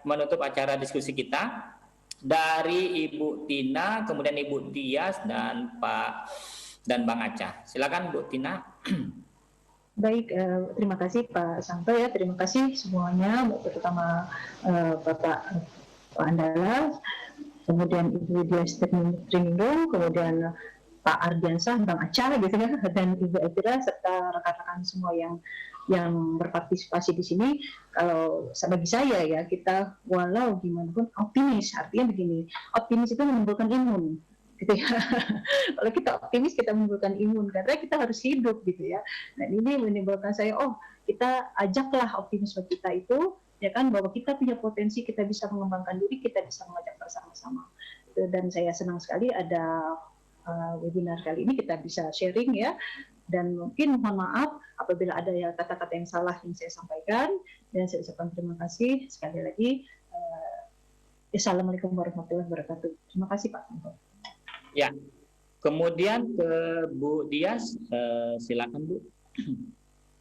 menutup acara diskusi kita dari Ibu Tina, kemudian Ibu Dias dan Bang Acha. Silakan Bu Tina. Baik, terima kasih Pak Santo ya, terima kasih semuanya, terutama Bapak Andala, kemudian Ibu Dias Trinindung, kemudian Pak Ardiansyah, Bang Acha gitu ya, dan Ibu Elvira serta rekan-rekan semua yang berpartisipasi di sini. Kalau bagi saya ya, kita walau gimana pun optimis, artinya begini, optimis itu menimbulkan imun gitu ya. Kalau kita optimis, kita menimbulkan imun karena kita harus hidup gitu ya. Dan ini menimbulkan saya, kita ajaklah optimisme kita itu ya kan, bahwa kita punya potensi, kita bisa mengembangkan diri, kita bisa mengajak bersama-sama. Dan saya senang sekali ada webinar kali ini, kita bisa sharing ya, dan mungkin mohon maaf apabila ada ya kata-kata yang salah yang saya sampaikan, dan saya ucapkan terima kasih sekali lagi. Assalamualaikum warahmatullahi wabarakatuh. Terima kasih Pak. Ya, kemudian ke Bu Dias, silakan Bu.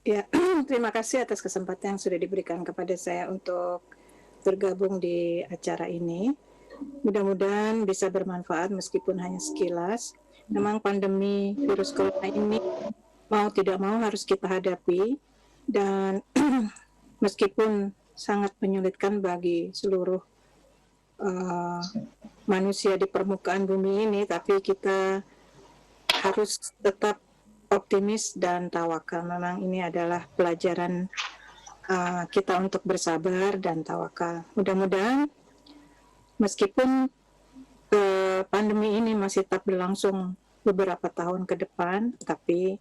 Ya, terima kasih atas kesempatan yang sudah diberikan kepada saya untuk bergabung di acara ini. Mudah-mudahan bisa bermanfaat meskipun hanya sekilas. Memang pandemi virus corona ini mau tidak mau harus kita hadapi, dan meskipun sangat menyulitkan bagi seluruh manusia di permukaan bumi ini, tapi kita harus tetap optimis dan tawakal. Memang ini adalah pelajaran kita untuk bersabar dan tawakal. Mudah-mudahan meskipun pandemi ini masih tetap berlangsung beberapa tahun ke depan, tapi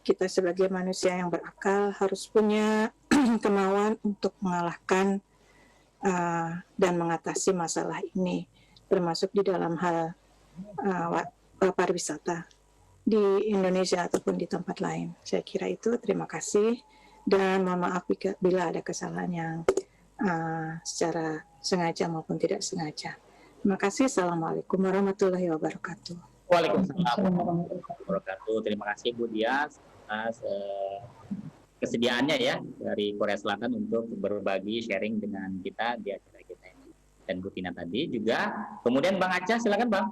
kita sebagai manusia yang berakal harus punya kemauan untuk mengalahkan dan mengatasi masalah ini, termasuk di dalam hal pariwisata di Indonesia ataupun di tempat lain. Saya kira itu. Terima kasih, dan mohon maaf bila ada kesalahan yang secara sengaja maupun tidak sengaja. Terima kasih. Assalamualaikum warahmatullahi wabarakatuh. Waalaikumsalam warahmatullahi wabarakatuh. Terima kasih Bu Dias atas kesediaannya ya dari Korea Selatan untuk berbagi sharing dengan kita di acara kita ini. Dan Bu Tina tadi juga. Kemudian Bang Acha, silakan Bang.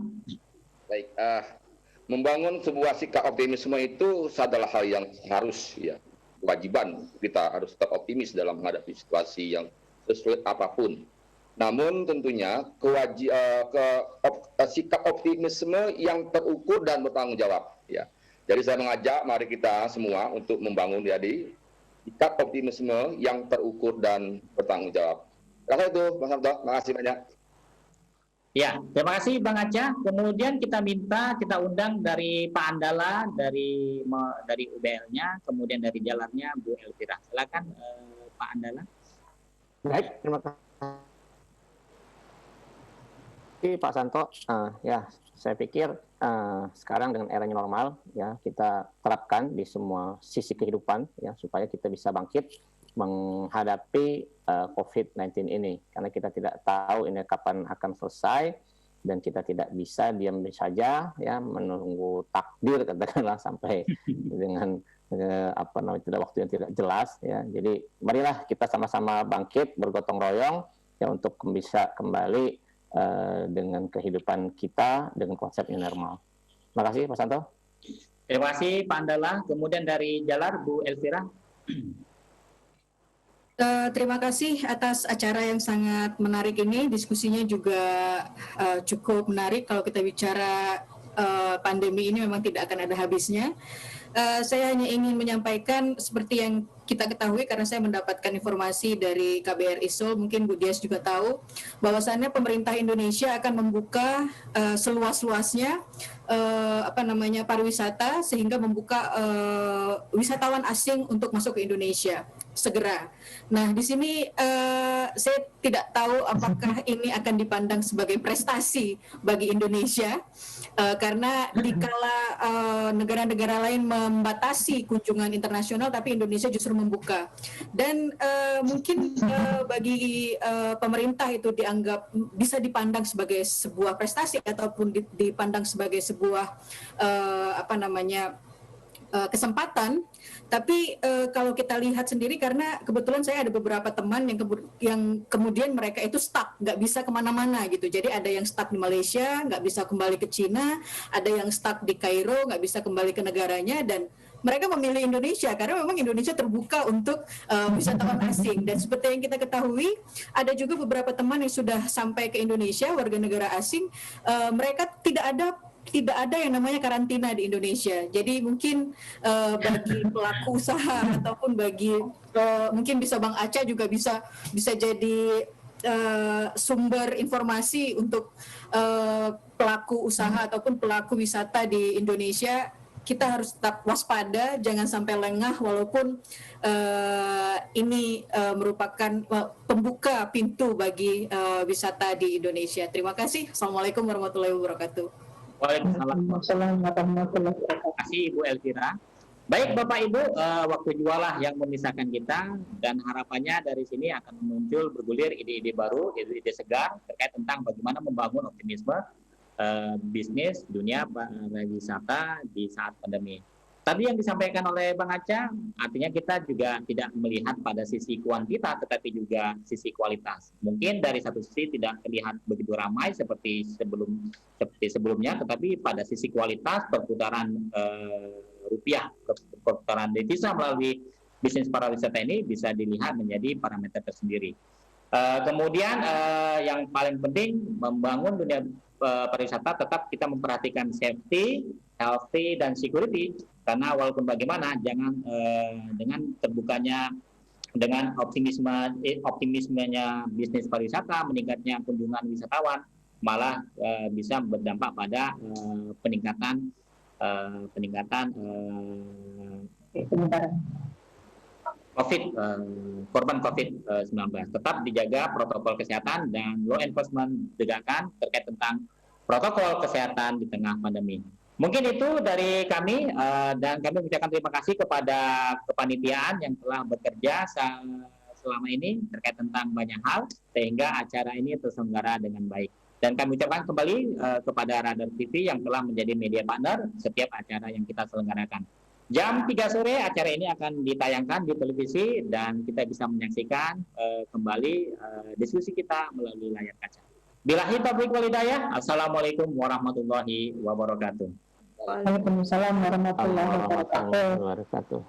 Baik, membangun sebuah sikap optimisme itu adalah hal yang harus ya, kewajiban. Kita harus tetap optimis dalam menghadapi situasi yang sesulit apapun. Namun tentunya sikap optimisme yang terukur dan bertanggung jawab ya. Jadi saya mengajak mari kita semua untuk membangun jadi sikap optimisme yang terukur dan bertanggung jawab. Rasa itu, Mas Sabto. Terima kasih banyak. Ya, terima kasih Bang Aca. Kemudian kita undang dari Pak Andala, dari UBL-nya, kemudian dari Jalarnya Bu Elvira. Silakan Pak Andala. Baik, terima kasih Pak Santo. Ya, saya pikir sekarang dengan eranya normal, ya kita terapkan di semua sisi kehidupan, ya supaya kita bisa bangkit menghadapi COVID-19 ini, karena kita tidak tahu ini kapan akan selesai dan kita tidak bisa diam saja ya menunggu takdir katakanlah sampai dengan tidak waktu yang tidak jelas ya. Jadi marilah kita sama-sama bangkit bergotong royong ya untuk bisa kembali dengan kehidupan kita dengan konsep yang normal. Terima kasih Pak Santo. Terima kasih Pak Andala. Kemudian dari Jalar Bu Elvira. Terima kasih atas acara yang sangat menarik ini. Diskusinya juga cukup menarik. Kalau kita bicara pandemi ini memang tidak akan ada habisnya. Saya hanya ingin menyampaikan seperti yang kita ketahui karena saya mendapatkan informasi dari KBRI Seoul, mungkin Bu Dias juga tahu, bahwasannya pemerintah Indonesia akan membuka seluas-luasnya pariwisata sehingga membuka wisatawan asing untuk masuk ke Indonesia segera. Nah, di sini saya tidak tahu apakah ini akan dipandang sebagai prestasi bagi Indonesia karena dikala negara-negara lain membatasi kunjungan internasional, tapi Indonesia justru membuka. Dan mungkin bagi pemerintah itu dianggap bisa dipandang sebagai sebuah prestasi ataupun dipandang sebagai sebuah kesempatan. Tapi kalau kita lihat sendiri, karena kebetulan saya ada beberapa teman yang kemudian mereka itu stuck, nggak bisa kemana-mana gitu. Jadi ada yang stuck di Malaysia, nggak bisa kembali ke Cina, ada yang stuck di Kairo, nggak bisa kembali ke negaranya, dan mereka memilih Indonesia karena memang Indonesia terbuka untuk wisatawan asing. Dan seperti yang kita ketahui, ada juga beberapa teman yang sudah sampai ke Indonesia, warga negara asing, mereka tidak ada yang namanya karantina di Indonesia. Jadi mungkin bagi pelaku usaha ataupun bagi mungkin bisa Bang Aca juga bisa jadi sumber informasi untuk pelaku usaha ataupun pelaku wisata di Indonesia. Kita harus tetap waspada, jangan sampai lengah walaupun ini merupakan pembuka pintu bagi wisata di Indonesia. Terima kasih. Assalamualaikum warahmatullahi wabarakatuh. Waalaikumsalam warahmatullahi wabarakatuh. Terima kasih Ibu Elvira. Baik Bapak Ibu, waktu jualah yang memisahkan kita, dan harapannya dari sini akan muncul bergulir ide-ide baru, ide-ide segar terkait tentang bagaimana membangun optimisme bisnis dunia pariwisata di saat pandemi. Tadi yang disampaikan oleh Bang Aca, artinya kita juga tidak melihat pada sisi kuantitas, tetapi juga sisi kualitas. Mungkin dari satu sisi tidak terlihat begitu ramai seperti sebelumnya, tetapi pada sisi kualitas perputaran rupiah, perputaran devisa melalui bisnis pariwisata ini bisa dilihat menjadi parameter tersendiri. Kemudian yang paling penting membangun dunia pariwisata tetap kita memperhatikan safety, healthy, dan security. Karena walaupun bagaimana, jangan dengan terbukanya, dengan optimismenya bisnis pariwisata, meningkatnya kunjungan wisatawan, malah bisa berdampak pada peningkatan korban COVID-19. Tetap dijaga protokol kesehatan dan law enforcement tegakkan terkait tentang protokol kesehatan di tengah pandemi. Mungkin itu dari kami, dan kami mengucapkan terima kasih kepada kepanitiaan yang telah bekerja selama ini terkait tentang banyak hal sehingga acara ini terselenggara dengan baik. Dan kami ucapkan kembali kepada Radar TV yang telah menjadi media partner setiap acara yang kita selenggarakan. Jam 3 sore acara ini akan ditayangkan di televisi dan kita bisa menyaksikan kembali diskusi kita melalui layar kaca. Billahi taufiq wal hidayah. Assalamualaikum warahmatullahi wabarakatuh. Waalaikumsalam warahmatullahi wabarakatuh.